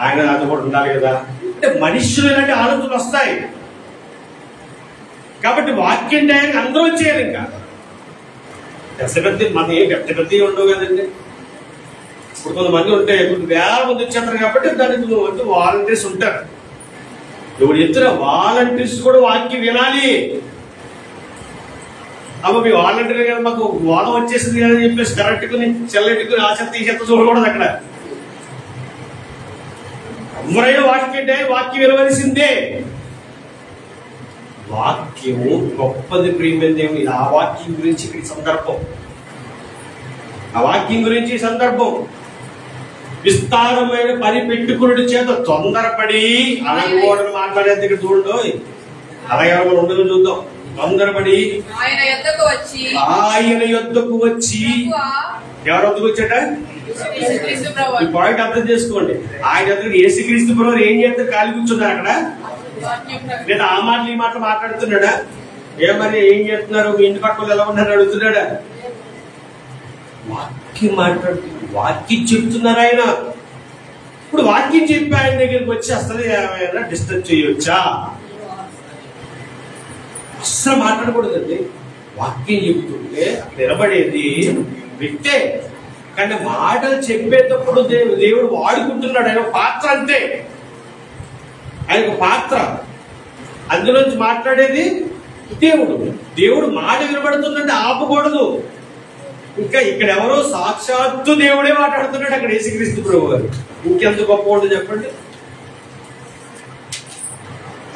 [SPEAKER 5] ఆయన నాతో కూడా ఉండాలి కదా అంటే మనుషులు ఇలాంటి ఆలోచనలు వస్తాయి. కాబట్టి వాక్యం టైంకి అందరూ వచ్చేయాలి. ఇంకా పెద్ద మన ఏం పెద్ద ఉండవు కదండి. ఇప్పుడు కొంతమంది ఉంటాయి, కొన్ని వేల మంది వచ్చేస్తారు కాబట్టి దానికి వాలంటీర్స్ ఉంటారు. ఇప్పుడు చెప్తున్నా వాలంటీర్స్ కూడా వాక్యం వినాలి. అమ్మ మీ వాలంటీర్ గారు మాకు వాదం వచ్చేసింది కదా అని చెప్పేసి కరెక్ట్కుని చెల్లెట్టుకుని ఆ చెత్త ఈ చెత్త చూడకూడదు. అక్కడ ఎవరైనా వాక్యం అంటే వాక్యం వినవలసిందే. వాక్యము గొప్పది ప్రియమైన దేవుని. ఆ వాక్యం గురించి ఇక్కడ సందర్భం, ఆ వాక్యం గురించి సందర్భం. విస్తారమైన పని పెట్టుకున్న చేత తొందరపడి అనగోడని మాట్లాడేది ఇక్కడ చూడండి. అలాగే మనం ఉండదు చూద్దాం. తొందరపడి
[SPEAKER 6] ఆయన యొద్దకు వచ్చి
[SPEAKER 5] ఎవరి వద్దకు వచ్చాట?
[SPEAKER 6] యేసుక్రీస్తు ప్రభువు.
[SPEAKER 5] ఈ పాయింట్ అర్థం చేసుకోండి. ఆయన దగ్గర యేసుక్రీస్తు ప్రభువు ఏం చేస్తారు? ఖాళీ కూర్చున్నారు అక్కడ, లేదా ఆ మాటలు ఈ మాటలు మాట్లాడుతున్నాడా? మరి ఏం చేస్తున్నారు, మీ ఇంటి పక్కన ఎలా ఉన్నారు అడుగుతున్నాడా? వాక్యం మాట్లాడుతున్నారు, వాక్యం చెప్తున్నారు ఆయన. ఇప్పుడు వాక్యం చెప్పి ఆయన దగ్గరికి వచ్చి అసలు ఏమైనా డిస్టర్బ్ చేయొచ్చా? అస్సలు మాట్లాడకూడదండి. వాక్యం చెబుతుంటే నిలబడేది వ్యక్తే, కానీ మాటలు చెప్పేటప్పుడు దేవుడు వాడుకుంటున్నాడు. ఆయన పాత్ర అంతే, ఆయన పాత్ర. అందులోంచి మాట్లాడేది దేవుడు. దేవుడు మాట వినబడుతుందంటే ఆపకూడదు. ఇంకా ఇక్కడ ఎవరో సాక్షాత్తు దేవుడే మాట్లాడుతున్నాడు అక్కడ, యేసుక్రీస్తు ప్రభువు గారు. ఇంకెంత గొప్ప ఉంటుంది చెప్పండి.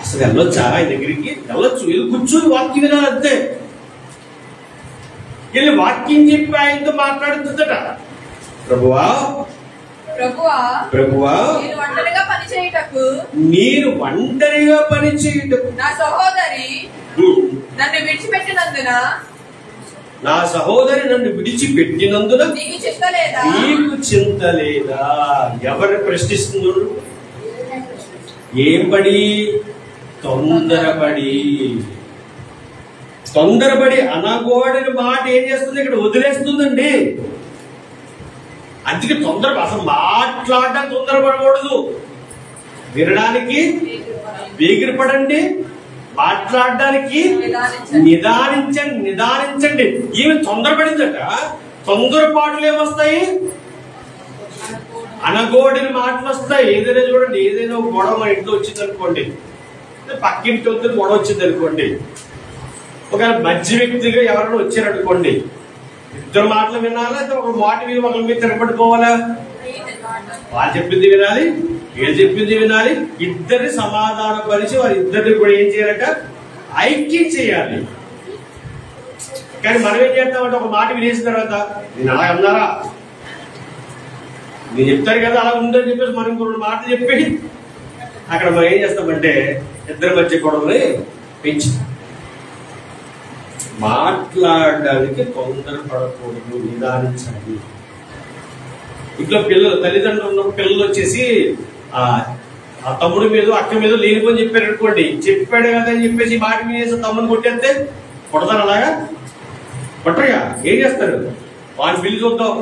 [SPEAKER 5] అసలు వెళ్ళొచ్చా ఆయన దగ్గరికి? వెళ్ళొచ్చు, వెళ్ళి కూర్చొని వాక్యం వినాలి అంతే. వెళ్ళి వాక్యం చెప్పి ఆయనతో మాట్లాడుతుందట. ప్రభువా ప్రభువా
[SPEAKER 6] నేను ఒంటరిగా పని చేయుటకు నా సహోదరి నన్ను విడిచిపెట్టినందున నీకు చింత లేదా? ఎవరు ప్రశ్నిస్తున్నారు? ఏం పడి? తొందరపడి అనగోడని మాట ఏం చేస్తుంది? ఇక్కడ వదిలేస్తుందండి. అందుకే అసలు మాట్లాడడానికి తొందరపడకూడదు. వినడానికి వేగిరపడండి, మాట్లాడడానికి నిదానించండి. ఈమె తొందరపడిందట. తొందరపాటులు ఏమొస్తాయి? అనగోడని మాటలు వస్తాయి. ఏదైనా చూడండి, ఏదైనా ఒక గొడవ మన ఇంట్లో వచ్చింది అనుకోండి, పక్కింటి గొడవ వచ్చింది అనుకోండి, ఒక మధ్య వ్యక్తిగా ఎవరైనా వచ్చారనుకోండి, ఇద్దరు మాటలు వినాలా? ఒక మాట విని ఒకరి మీద తిరగబడిపోవాలా? వాళ్ళు చెప్పింది వినాలి, వీళ్ళు చెప్పింది వినాలి. ఇద్దరిని సమాధానపరిచి వారి ఇద్దరిని కూడా ఏం చేయాలట? ఐక్యం చేయాలి. కానీ మనం ఏం చేస్తామంటే ఒక మాట వినేసిన తర్వాత నేను అలా అన్నారా, మీరు చెప్తారు కదా అలా ఉందని చెప్పేసి మనం ఇంకో రెండు మాటలు చెప్పి అక్కడ మనం ఏం చేస్తామంటే ఇద్దరి మధ్య గొడవని పెంచుతాం. మాట్లాడడానికి తొందరపడకూడదు, నిదానించాలి. ఇంట్లో తల్లిదండ్రులు పిల్లలు వచ్చేసి ఆ తమ్ముడి మీద అక్క మీద లేనిపోని చెప్పారు అనుకోండి, చెప్పాడు కదా అని చెప్పేసి మాట మీద తమ్ముడిని కొట్టేస్తే కొడతారు. అలాగా కొట్టరుగా. ఏం చేస్తారు? వాడిని పిలిచి చూద్దాం,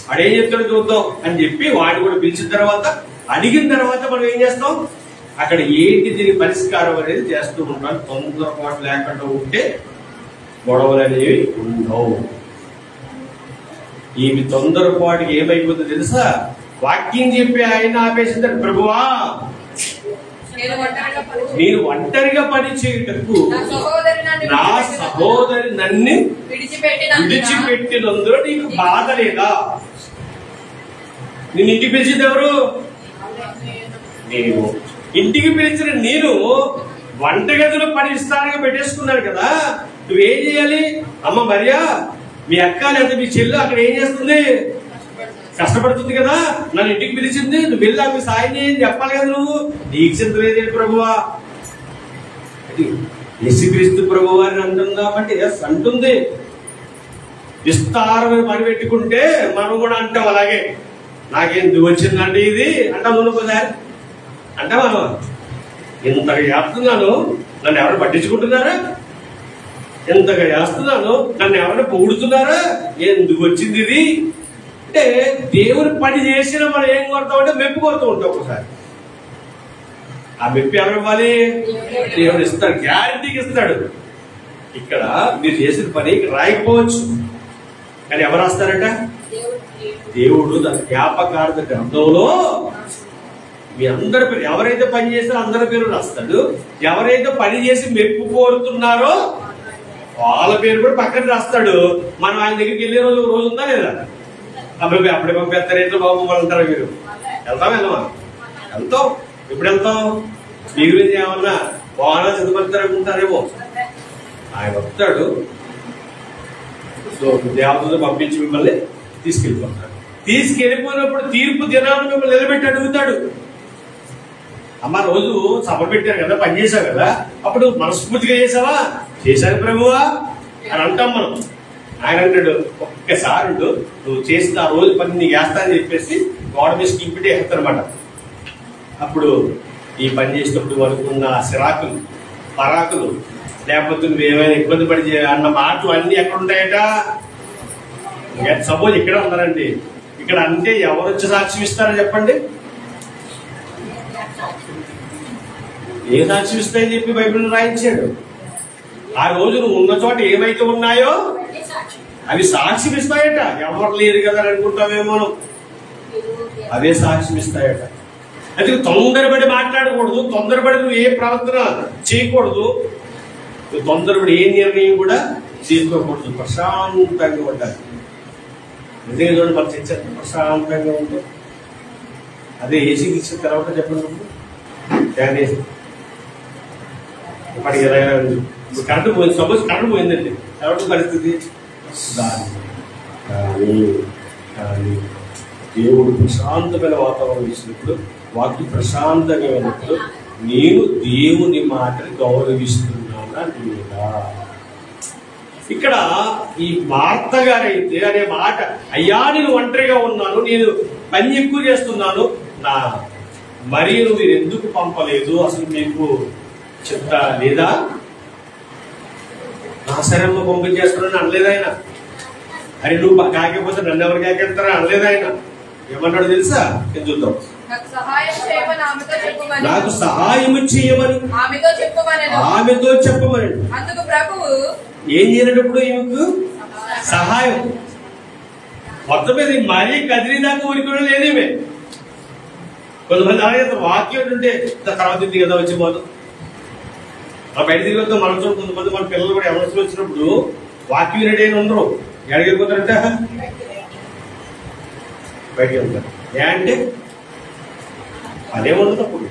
[SPEAKER 6] వాడేం చెప్తాడో చూద్దాం అని చెప్పి వాడిని కూడా పిలిచిన తర్వాత అడిగిన తర్వాత మనం ఏం చేస్తాం? అక్కడ ఏంటి దీని పరిష్కారం అనేది చేస్తూ ఉంటాం. తొందరపాటు లేకుండా ఉంటే గొడవలు అనేవి ఉండవు. ఈమె తొందరపాటుకి ఏమైపోతుందో తెలుసా? వాక్యం చెప్పి ఆయన ఆపేసింది. ప్రభువా నేను ఒంటరిగా పని చేయుటకు నా సహోదరి నన్ను విడిచిపెట్టినందులో నీకు బాధ లేదా? నేను ఇంటికి పిలిచింది ఎవరు? నేను. ఇంటికి పిలిచిన నేను వంటగదిలో పని ఇస్తానుగా పెట్టేసుకున్నాను కదా. నువ్వేం చేయాలి? అమ్మ మరియా, మీ అక్క లేదా మీ చెల్లు అక్కడ ఏం చేస్తుంది? కష్టపడుతుంది కదా, నన్ను ఇంటికి పిలిచింది, నువ్వు వెళ్ళి ఆమె సాయం చేయని చెప్పాలి కదా. నువ్వు నీకు చింత లేదేంటి ప్రభువా? యేసుక్రీస్తు ప్రభువా అని అంటుందా? అంటే ఎస్ అంటుంది. విస్తారమైన పని పెట్టుకుంటే మనం కూడా అంటాం అలాగే. నాకెందుకు వచ్చిందండి ఇది అంటాం. నువ్వు ఒకసారి అంటే మనం ఇంతగా చేస్తున్నాను, నన్ను ఎవరు పట్టించుకుంటున్నారా? ఎంతగా చేస్తున్నాను, నన్ను ఎవరైనా పొగుడుతున్నారా? ఎందుకు వచ్చింది ఇది అంటే దేవుని పని చేసినా మనం ఏం కోరుతామంటే మెప్పు కోరుతూ ఉంటాం. ఒకసారి ఆ మెప్పు ఎవరు ఇవ్వాలి? దేవుడు ఇస్తాడు, గ్యారంటీకి ఇస్తాడు. ఇక్కడ మీరు చేసిన పని రాయకపోవచ్చు, కానీ ఎవరు రాస్తారట? దేవుడు తన జ్ఞాపకార్థ గ్రంథంలో మీ అందరి పేరు, ఎవరైతే పని చేస్తారో అందరి పేరు రాస్తాడు. ఎవరైతే పని చేసి మెప్పు కోరుతున్నారో వాళ్ళ పేరు కూడా పక్కన రాస్తాడు. మనం ఆయన దగ్గరికి వెళ్ళే రోజు ఉందా లేదా? అప్పుడే పంపేస్తారు. ఏంటో బాబు అంటారా మీరు? వెళ్తాం వెళ్ళమా? వెళ్తాం. ఎప్పుడు వెళ్తాం? మీ గురించి ఏమన్నా బాగా చదువుతారనుకుంటారేమో. ఆయన వస్తాడు, సో దేవతలు పంపించి మిమ్మల్ని తీసుకెళ్ళిపోతాడు. తీసుకెళ్ళిపోయినప్పుడు తీర్పు దినాన్ని మిమ్మల్ని నిలబెట్టి అడుగుతాడు, అమ్మ రోజు సభ పెట్టారు కదా, పని చేశావు కదా, అప్పుడు మనస్ఫూర్తిగా చేసావా? చేశాను ప్రభువా అని అంటాం మనం. ఆయన అంటాడు, ఒక్కసారి నువ్వు చేసిన ఆ రోజు పని నీకు వేస్తా అని చెప్పేసి గోడ మీద ఇంపిటే వేస్తారనమాట. అప్పుడు ఈ పని చేసినప్పుడు అనుకున్న సిరాకులు, పరాకులు, లేకపోతే నువ్వు ఏమైనా ఇబ్బంది పడి అన్న మాటలు అన్ని ఎక్కడ ఉంటాయట? సపోజ్ ఇక్కడ ఉన్నారండి, ఇక్కడ అంటే ఎవరు వచ్చి సాక్ష్యం ఇస్తారని చెప్పండి? ఏ సాక్ష్యం ఇస్తాయని చెప్పి బైబిల్ రాయించాడు. ఆ రోజు నువ్వు ఉన్న చోట ఏమైతే ఉన్నాయో అవి సాక్ష్యం ఇస్తాయట. ఎవరు లేరు కదా అని అనుకుంటామేమో, అవే సాక్ష్యం ఇస్తాయట. అయితే తొందరపడి మాట్లాడకూడదు, తొందరపడి నువ్వు ఏ ప్రవర్తన చేయకూడదు, నువ్వు తొందరపడి ఏ నిర్ణయం కూడా తీసుకోకూడదు. ప్రశాంతంగా ఉండాలి. నిజంగా చూడండి, మన చర్చ ప్రశాంతంగా ఉంటుంది. అదే ఏసీ తీసిన తర్వాత చెప్పండి, ఫ్యాన్ వేసి ఇప్పటికి కరెంటు పోయింది. సపోజ్ కరెంటు పోయిందండి, ఎవరి పరిస్థితి? కానీ దేవుడు ప్రశాంతమైన వాతావరణం ఇచ్చినప్పుడు, వాక్యం ప్రశాంతంగా ఉన్నప్పుడు నేను దేవుని మాటని గౌరవిస్తున్నానా లేదా? ఇక్కడ ఈ మార్త గారైతే అనే మాట, అయ్యా నేను ఒంటరిగా ఉన్నాను, నేను పని ఎక్కువ చేస్తున్నాను, నా మరియు మీరు ఎందుకు పంపలేదు, అసలు మీకు చెప్తా లేదా? నా శరీరంలో పంపించేస్తున్నాను అనలేదు ఆయన. అరే నువ్వు కాకపోతే నన్ను ఎవరు కాకెళ్తారా అనలేదు ఆయన. ఏమన్నాడు తెలుసా? చూద్దాం. నాకు సహాయం చేయమని ఆమెతో చెప్పమని. అందుకు ప్రభువు ఏం చేయనప్పుడు ఈమెకు సహాయం. మొత్తం మీద మరీ కదిలిదాకా ఊరికి లేదేమే. కొంతమంది అలాగే వాక్యం ఉంటే తర్వాత ఇంటికి కదా వచ్చి పోతాం, బయట తిరిగి వస్తాం. మనం చూడ కొంతమంది మన పిల్లలు కూడా ఎవరు వచ్చినప్పుడు వాక్యం రెడీ అయిన ఉండరు, ఎక్కడికి వెళ్ళిపోతారంట బయటికి వెళ్తారు. ఏ అంటే అదే ఉండదు. అప్పుడు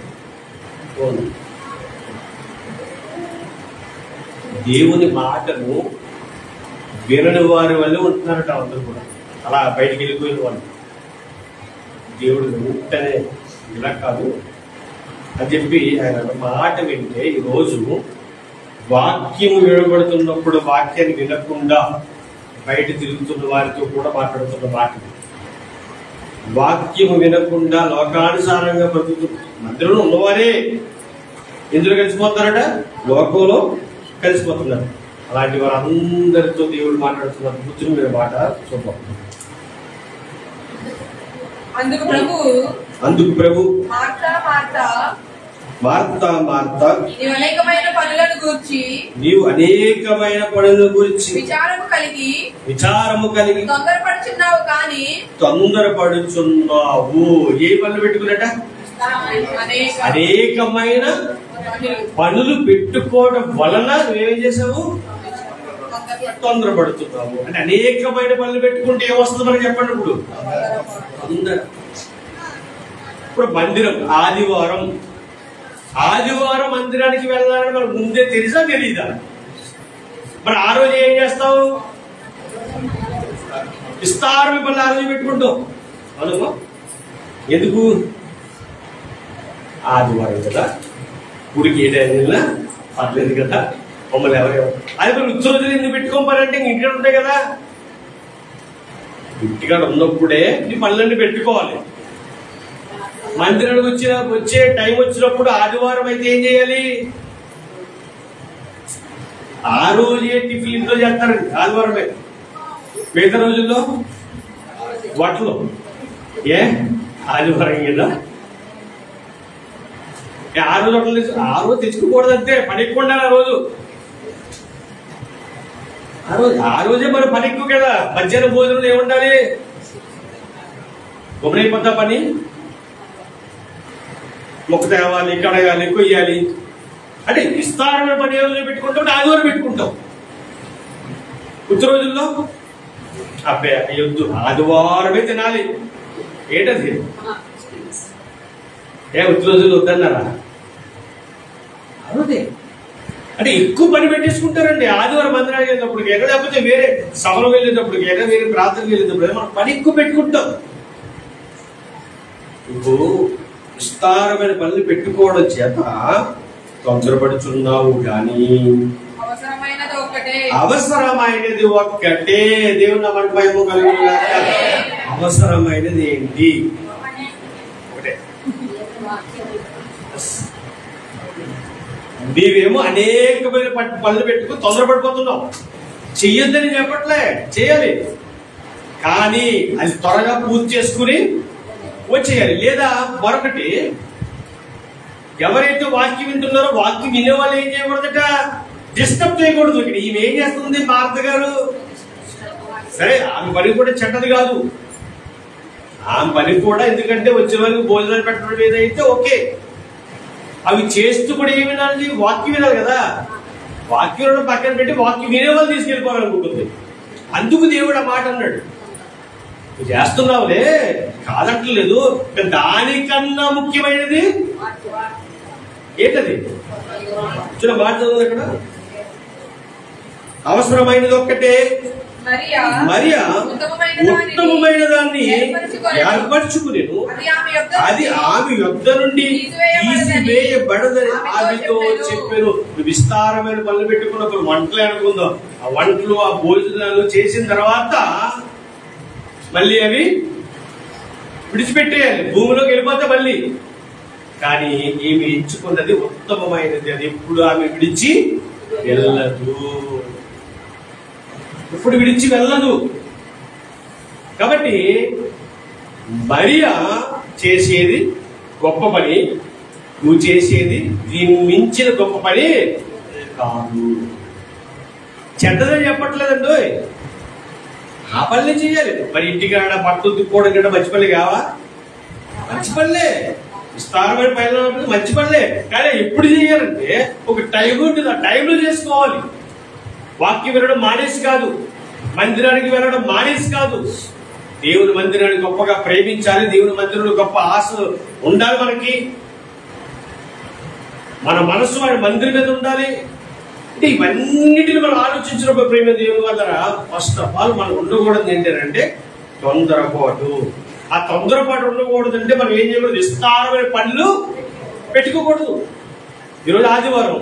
[SPEAKER 6] దేవుని మాటను వినని వారి వల్లే ఉంటున్నారట అందరూ కూడా. అలా బయటికి వెళ్ళిపోయిన వాళ్ళు దేవుడు వెంటనే ఇలా కాదు అని చెప్పి ఆయన మాట వింటే, ఈరోజు వాక్యం వినబడుతున్నప్పుడు వాక్యాన్ని వినకుండా బయట తిరుగుతున్న వారితో కూడా మాట్లాడుతున్న మాట. వాక్యం వినకుండా లోకానుసారంగా బ్రతుకుతున్న మందిరంలో ఉన్నవారే ఎందులో కలిసిపోతున్నారట? లోకంలో కలిసిపోతున్నారు. అలాంటి వారందరితో దేవుడు మాట్లాడుతున్నారు. బుద్ధుని మీద మాట చూద్దాం. అందుకు ప్రభు మార్తా మార్తా నీవు అనేకమైన పనులను గూర్చి విచారము కలిగి తొందరపడుచున్నావు. ఏ పనులు పెట్టుకున్నట? అనేకమైన పనులు పెట్టుకోవడం వలన నువ్వేం చేసావు? తొందరపడుతున్నావు. అంటే అనేకమైన పనులు పెట్టుకుంటే ఏమొస్తుంది మనకి చెప్పండి. ఇప్పుడు మందిరం ఆదివారం మందిరానికి వెళ్ళాలని మనకు ముందే తెలుసా తెలీదా? మరి ఆ రోజు ఏం చేస్తావు? విస్తారమైన పనులు ఆ రోజు పెట్టుకుంటావు. అనుకో, ఎందుకు? ఆదివారం కదా, గుడికి ఏదైనా పర్లేదు కదా, మమ్మల్ని ఎవరెవరు అది మరి ఉత్సవ రోజులు ఎందుకు పెట్టుకోపాలంటే ఇంటికాడ ఉంటాయి కదా. ఇంటికాడ ఉన్నప్పుడే నీ పనులన్నీ పెట్టుకోవాలి. మందిరానికి వచ్చే టైం వచ్చినప్పుడు ఆదివారం అయితే ఏం చేయాలి? ఆ రోజే టిఫిన్ ఇంట్లో చేస్తారండి, ఆదివారమే. మిగతా రోజుల్లో వట్లు ఆదివారం కదా. ఆ రోజు తెచ్చుకోకూడదు, అంతే. పని ఎక్కువ ఉండాలి ఆ రోజే మరి పని ఎక్కువ కదా. మధ్యాహ్నం భోజనం ఏముండాలి? గొప్పనైపోద్దా పని? మొక్క తేవాలి, కడగాలి, కొయ్యాలి. అంటే విస్తారమైన పని ఏ రోజు పెట్టుకుంటాం? ఆదివారం పెట్టుకుంటాం. కొద్ది రోజుల్లో అబ్బాయి అయ్యొద్దు, ఆదివారమే తినాలి. ఏంటది? ఉత్తి రోజులు వద్దన్నారా? అదే అంటే ఎక్కువ పని పెట్టేసుకుంటారండి. ఆదివారం మందిరానికి వెళ్ళినప్పుడు ఎక్కడ, లేకపోతే వేరే సభలు వెళ్ళేటప్పుడు ఎక్కడ, వేరే ప్రాంతానికి వెళ్ళేటప్పుడు మనం పని ఎక్కువ పెట్టుకుంటాం. నువ్వు విస్తారమైన పనులు పెట్టుకోవడం చేత తొందరపడుచున్నావు కానీ అవసరమైనది ఒక్కటే. దేవుని నామానికి మహిమ కలుగును గాక. అవసరమైనది ఏంటి? ఒకటే. నీవేమో అనేకమైన పనులు పెట్టుకుని తొందరపడిపోతున్నావు. చెయ్యొద్దని చెప్పట్లే, చేయాలి, కానీ అది త్వరగా పూర్తి చేసుకుని వచ్చేయాలి. లేదా మరొకటి, ఎవరైతే వాక్యం వింటున్నారో వాక్యం వినే వాళ్ళు ఏం చేయకూడదట, డిస్టర్బ్ చేయకూడదు. ఇక్కడ ఈమె ఏం చేస్తుంది మార్త గారు? సరే, ఆమె పని కూడా చెడ్డది కాదు, ఆమె పని కూడా, ఎందుకంటే వచ్చే వాళ్ళకి భోజనాలు పెట్టడం ఏదైతే ఓకే. అవి చేస్తూ కూడా ఏమి వినాలి? వాక్యం వినాలి కదా. వాక్యం పక్కన పెట్టి వాక్యం వినే వాళ్ళు తీసుకెళ్ళిపోవాలనుకుంటుంది. అందుకు దేవుడు ఆ మాట అన్నాడు. నువ్వు చేస్తున్నావులే, కాదట్లేదు, దానికన్నా ముఖ్యమైనది ఏంటది? చిన్న మాట చదువు అక్కడ. అవసరమైనది ఒక్కటే, మరియా ఉత్తమమైన దాన్ని ఏర్పరచుకునేను, అది ఆమె యొద్ద నుండి తీసివేయబడదని ఆమెతో చెప్పాను. విస్తారమైన పనులు పెట్టుకున్నప్పుడు వంటలే అనుకుందాం, ఆ వంటలు ఆ భోజనాలు చేసిన తర్వాత మళ్ళీ అవి విడిచిపెట్టేయాలి, భూమిలోకి వెళ్ళిపోతే మళ్ళీ. కానీ ఈమె ఎంచుకున్నది ఉత్తమమైనది, అది ఎప్పుడు ఆమె విడిచి వెళ్ళదు, ఇప్పుడు విడిచి వెళ్ళదు. కాబట్టి మరియా చేసేది గొప్ప పని, నువ్వు చేసేది దీన్ని మించిన గొప్ప పని కాదు. చెడ్డదని చెప్పట్లేదండి, ఆ పనులే చేయాలి. మరి ఇంటికాడ బట్టలు తిప్పుకోవడం కంటే మంచి పనులు కావా? మంచి పనులే, విస్తారమైన పనులు మంచి పనులే, కానీ ఎప్పుడు చేయాలంటే ఒక టైం ఉంటుంది, ఆ టైంలో చేసుకోవాలి. వాక్యం వినడం మానేసి కాదు, మందిరానికి వెళ్ళడం మానేసి కాదు. దేవుని మందిరాన్ని గొప్పగా ప్రేమించాలి, దేవుని మందిరంలో గొప్ప ఆశ ఉండాలి మనకి. మన మనసు ఆయన మందిరం మీద ఉండాలి. అంటే ఇవన్నిటిని మనం ఆలోచించినప్పుడు ప్రేమ దేవుని వల్ల ఫస్ట్ ఆఫ్ ఆల్ మనం ఉండకూడదు ఏంటంటే తొందరపాటు. ఆ తొందరపాటు ఉండకూడదంటే మనం ఏం చేయకూడదు, విస్తారమైన పనులు పెట్టుకోకూడదు. ఈరోజు ఆదివారం,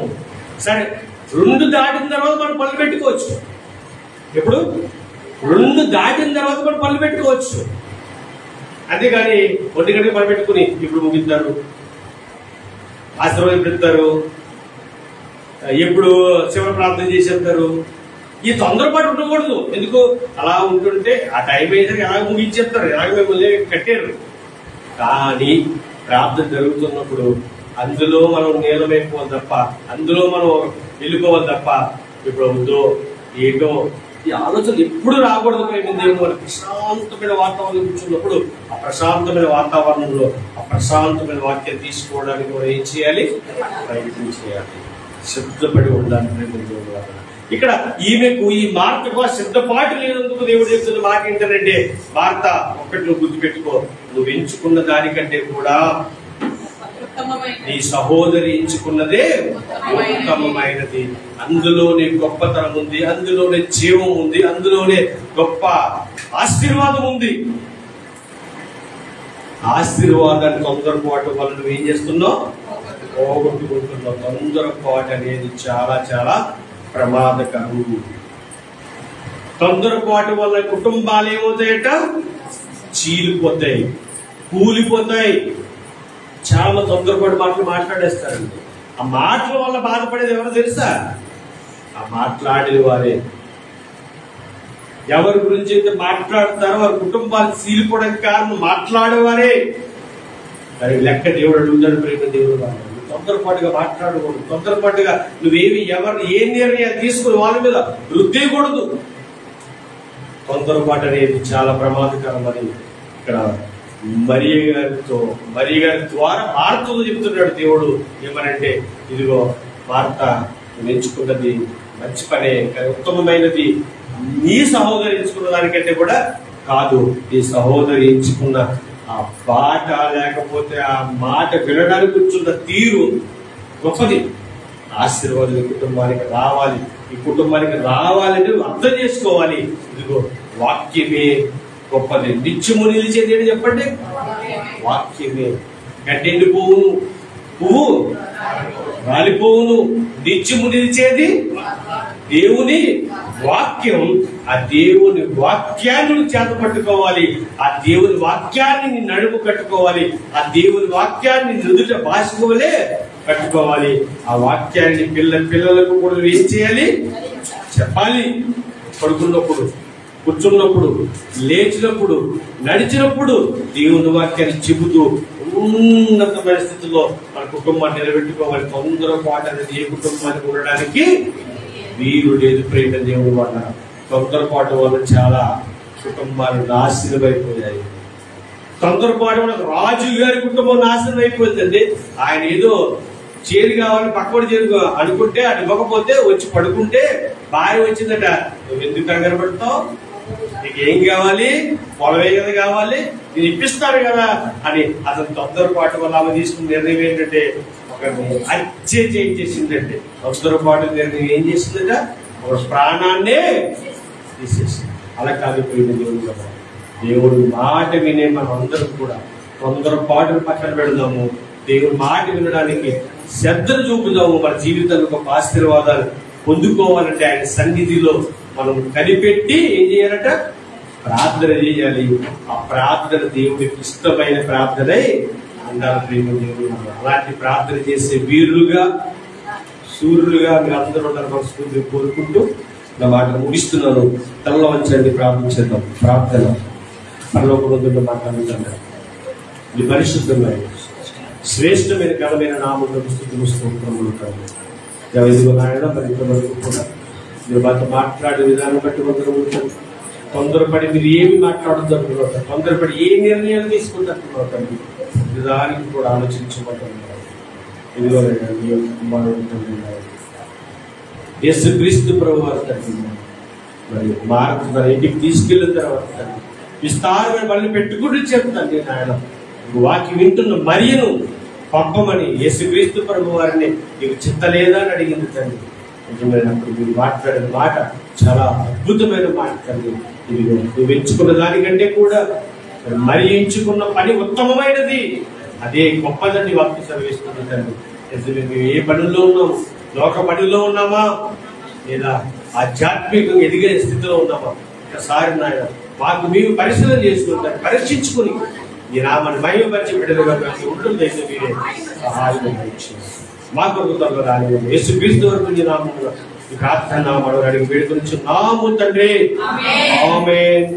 [SPEAKER 6] సరే 2 దాటిన తర్వాత మనం పనులు పెట్టుకోవచ్చు. ఎప్పుడు 2 దాటిన తర్వాత మనం పనులు పెట్టుకోవచ్చు. అంతేగాని 1 గంటకి పని పెట్టుకుని ఇప్పుడు ముగిస్తారు, ఆశీర్వాదం పెడతారు, ఎప్పుడు శివ ప్రార్థన చేసేస్తారు. ఈ తొందరపాటు ఉండకూడదు. ఎందుకు అలా ఉంటుంటే ఆ టైం అయ్యేసరికి ఎలాగ ముగించేస్తారు, ఎలాగ మిమ్మల్ని కట్టారు. కానీ ప్రార్థన జరుగుతున్నప్పుడు అందులో మనం నీలమైపోవాలి తప్ప, అందులో మనం వెళ్ళిపోవాలి తప్ప, ఇప్పుడు ఉందో ఏంటో ఈ ఆలోచనలు ఎప్పుడు రాకూడదు. దేవుడు మన ప్రశాంతమైన వాతావరణం కూర్చున్నప్పుడు ఆ ప్రశాంతమైన వాతావరణంలో ఆ ప్రశాంతమైన వాక్యం తీసుకోవడానికి మనం ఏం చేయాలి? ప్రయత్నం చేయాలి, సిద్ధపడి ఉండాలి. ఇక్కడ ఈమెకు, ఈ మార్తకు ఆ సిద్ధపాటు లేనందుకు దేవుడు చెప్తున్న మాట ఏంటంటే, మార్త ఒక్కటి నువ్వు గుర్తుపెట్టుకో, నువ్వు ఎంచుకున్న దానికంటే కూడా నీ సహోదరి ఎంచుకున్నదే ఉత్తమమైనది. అందులోనే గొప్పతనం ఉంది, అందులోనే జీవం ఉంది, అందులోనే గొప్ప ఆశీర్వాదం ఉంది. ఆశీర్వాదాన్ని తొందరపాటు వల్ల నువ్వు ఏం చేస్తున్నావు? పోగొట్టుకుంటున్నావు. తొందరపాటు అనేది చాలా చాలా ప్రమాదకరం. తొందరపాటు వల్ల కుటుంబాలు ఏమవుతాయట? చీలిపోతాయి, కూలిపోతాయి. చాలా తొందరపాటు మాటలు మాట్లాడేస్తారండి. ఆ మాటల వల్ల బాధపడేది ఎవరో తెలుసా? ఆ మాట్లాడేది వారే. ఎవరి గురించి అయితే మాట్లాడతారో వారి కుటుంబాలు చీలిపోవడానికి కారణం మాట్లాడేవారే. దానికి లెక్క దేవుడు అడుగుతాడు. ప్రేమ దేవుడు వాళ్ళు తొందరపాటుగా మాట్లాడకూడదు. తొందరపాటుగా నువ్వేమి ఎవరిని ఏ నిర్ణయాలు తీసుకుని వాళ్ళ మీద రుద్దేయకూడదు. తొందరపాటు అనేది చాలా ప్రమాదకరం అని ఇక్కడ మరియ గారి ద్వారా మార్తతో చెప్తున్నాడు దేవుడు. ఏమనంటే, ఇదిగో మార్త ఎంచుకున్నది మంచి పనే, ఉత్తమమైనది. నీ సహోదరి ఎంచుకున్న దానికంటే కూడా కాదు, నీ సహోదరి ఎంచుకున్న ఆ పాట లేకపోతే ఆ మాట వినడానికి కూర్చున్న తీరు గొప్పది. ఆశీర్వాదం ఈ కుటుంబానికి రావాలి, ఈ కుటుంబానికి రావాలని అర్థం చేసుకోవాలి. ఇదిగో వాక్యమే గొప్పది. నిత్యము నిలిచేది ఏంటి చెప్పండి? వాక్యమే. గడ్డెండి పువ్వు రాలిపోవును, నిత్యము నిలిచేది దేవుని వాక్యం. ఆ దేవుని వాక్యాన్ని చేత పట్టుకోవాలి, ఆ దేవుని వాక్యాన్ని నడుము కట్టుకోవాలి, ఆ దేవుని వాక్యాన్ని నుదుట భాషకోలే కట్టుకోవాలి. ఆ వాక్యాన్ని పిల్లలకు కూడా ఏం చేయాలి? చెప్పాలి. పడుకున్నప్పుడు, కూర్చున్నప్పుడు, లేచినప్పుడు, నడిచినప్పుడు దేవుని వాక్యాన్ని చెబుతూ ఉన్నత పరిస్థితుల్లో మన కుటుంబాన్ని నిలబెట్టుకోవాలి. తొందరపాటు అనేది ఏ కుటుంబానికి ఉండడానికి వీలు లేదు. ప్రేమ దేవుని వల్ల తొందరపాటు వల్ల చాలా కుటుంబాలు నాశనం అయిపోయాయి. తొందరపాటు వల్ల రాజు గారి కుటుంబం నాశనం అయిపోతుంది. ఆయన ఏదో చేరు కావాలి, పక్కడి చేరు అనుకుంటే అది ఇవ్వకపోతే వచ్చి పడుకుంటే భార్య వచ్చిందట, నువ్వు ఎందుకు కంగారు పడతావు, నీకు ఏం కావాలి, పొలమే కదా కావాలి, నేను ఇప్పిస్తాను కదా అని అతను తొందరపాటు వల్ల ఆమె తీసుకున్న నిర్ణయం ఏంటంటే ఒకరిని హత్య చేయించేసిందంటే. తొందరపాటు నిర్ణయం ఏం చేసిందట? ఒక ప్రాణాన్నే తీసేసింది. అలా కాకపోయింది దేవుడు. దేవుడు మాట వినే మనం అందరం కూడా తొందరపాటును పక్కన పెడదాము. దేవుడి మాట వినడానికి శ్రద్ధను చూపుదాము. మన జీవితంలో ఒక ఆశీర్వాదాలు పొందుకోవాలంటే ఆయన సన్నిధిలో మనం కనిపెట్టి ఏం చేయాలట? ప్రార్థన చేయాలి. ఆ ప్రార్థన దేవుడికి ఇష్టమైన ప్రార్థనే ఉండాలి. ప్రేమ దేవుడు అలాంటి ప్రార్థన చేసే వీరులుగా, సూర్యులుగా మీరు అందరూ ఉండాలి మనస్ఫూర్తిగా కోరుకుంటూ నా మాట ముగిస్తున్నాను. తలలో వంచండి, ప్రార్థించేద్దాం. ప్రార్థన. పరలోకమందున్న మాట్లాడుతున్నాను. ఇది పరిశుద్ధమైన శ్రేష్టమైన ఘనమైన నామములో స్తుతులు స్తోత్రములు తండ్రి. ఇదిగో నాయన మరి ఇంతవరకు కూడా మీరు మాతో మాట్లాడే విధానం బట్టి వందరములు. తొందరపడి మీరు ఏమి మాట్లాడుతున్నారు, తొందరపడి ఏ నిర్ణయాలు తీసుకుంటున్నారు తండ్రి, దానికి కూడా ఆలోచించబడుతున్నారు. ఇదిగో మీ యొక్క కుమారుడు యేసుక్రీస్తు ప్రభువారు తండ్రి మరి మన ఇంటికి తీసుకెళ్ళిన తర్వాత తండ్రి విస్తారమైన మళ్ళీ పెట్టుకుంటూ చెప్తాను నాయన. వాక్యం వింటున్న మరియను పంపమని యేసుక్రీస్తు ప్రభు వారిని నీకు చిత్తలేదా అని అడిగింది తండ్రి. నిజమైనప్పుడు మీరు మాట్లాడిన మాట చాలా అద్భుతమైన మాట తండ్రి. ఇది నువ్వు ఎంచుకున్న దానికంటే కూడా మరి ఎంచుకున్న పని ఉత్తమమైనది, అదే గొప్పదని వాక్యం సెలవిస్తుంది తండ్రి. మేము ఏ పనుల్లో ఉన్నాము? లోక పనుల్లో ఉన్నామా లేదా ఆధ్యాత్మికంగా ఎదిగే స్థితిలో ఉన్నామా? ఒకసారి నాయన మాకు మేము పరిశీలన చేసుకుంటాం, పరీక్షించుకుని ఈ నామాన్ని మహిమపరిచి బిడ్డలుగా ఉంటుందైతే మీరే సహాయం మా కొరకు త్వరగా రానివ్వండి. యేసుక్రీస్తు వరకు ఈ నామములో ఈ ప్రార్థన మనం అడిగి వేడుకొని నాము తండ్రి. ఆమేన్.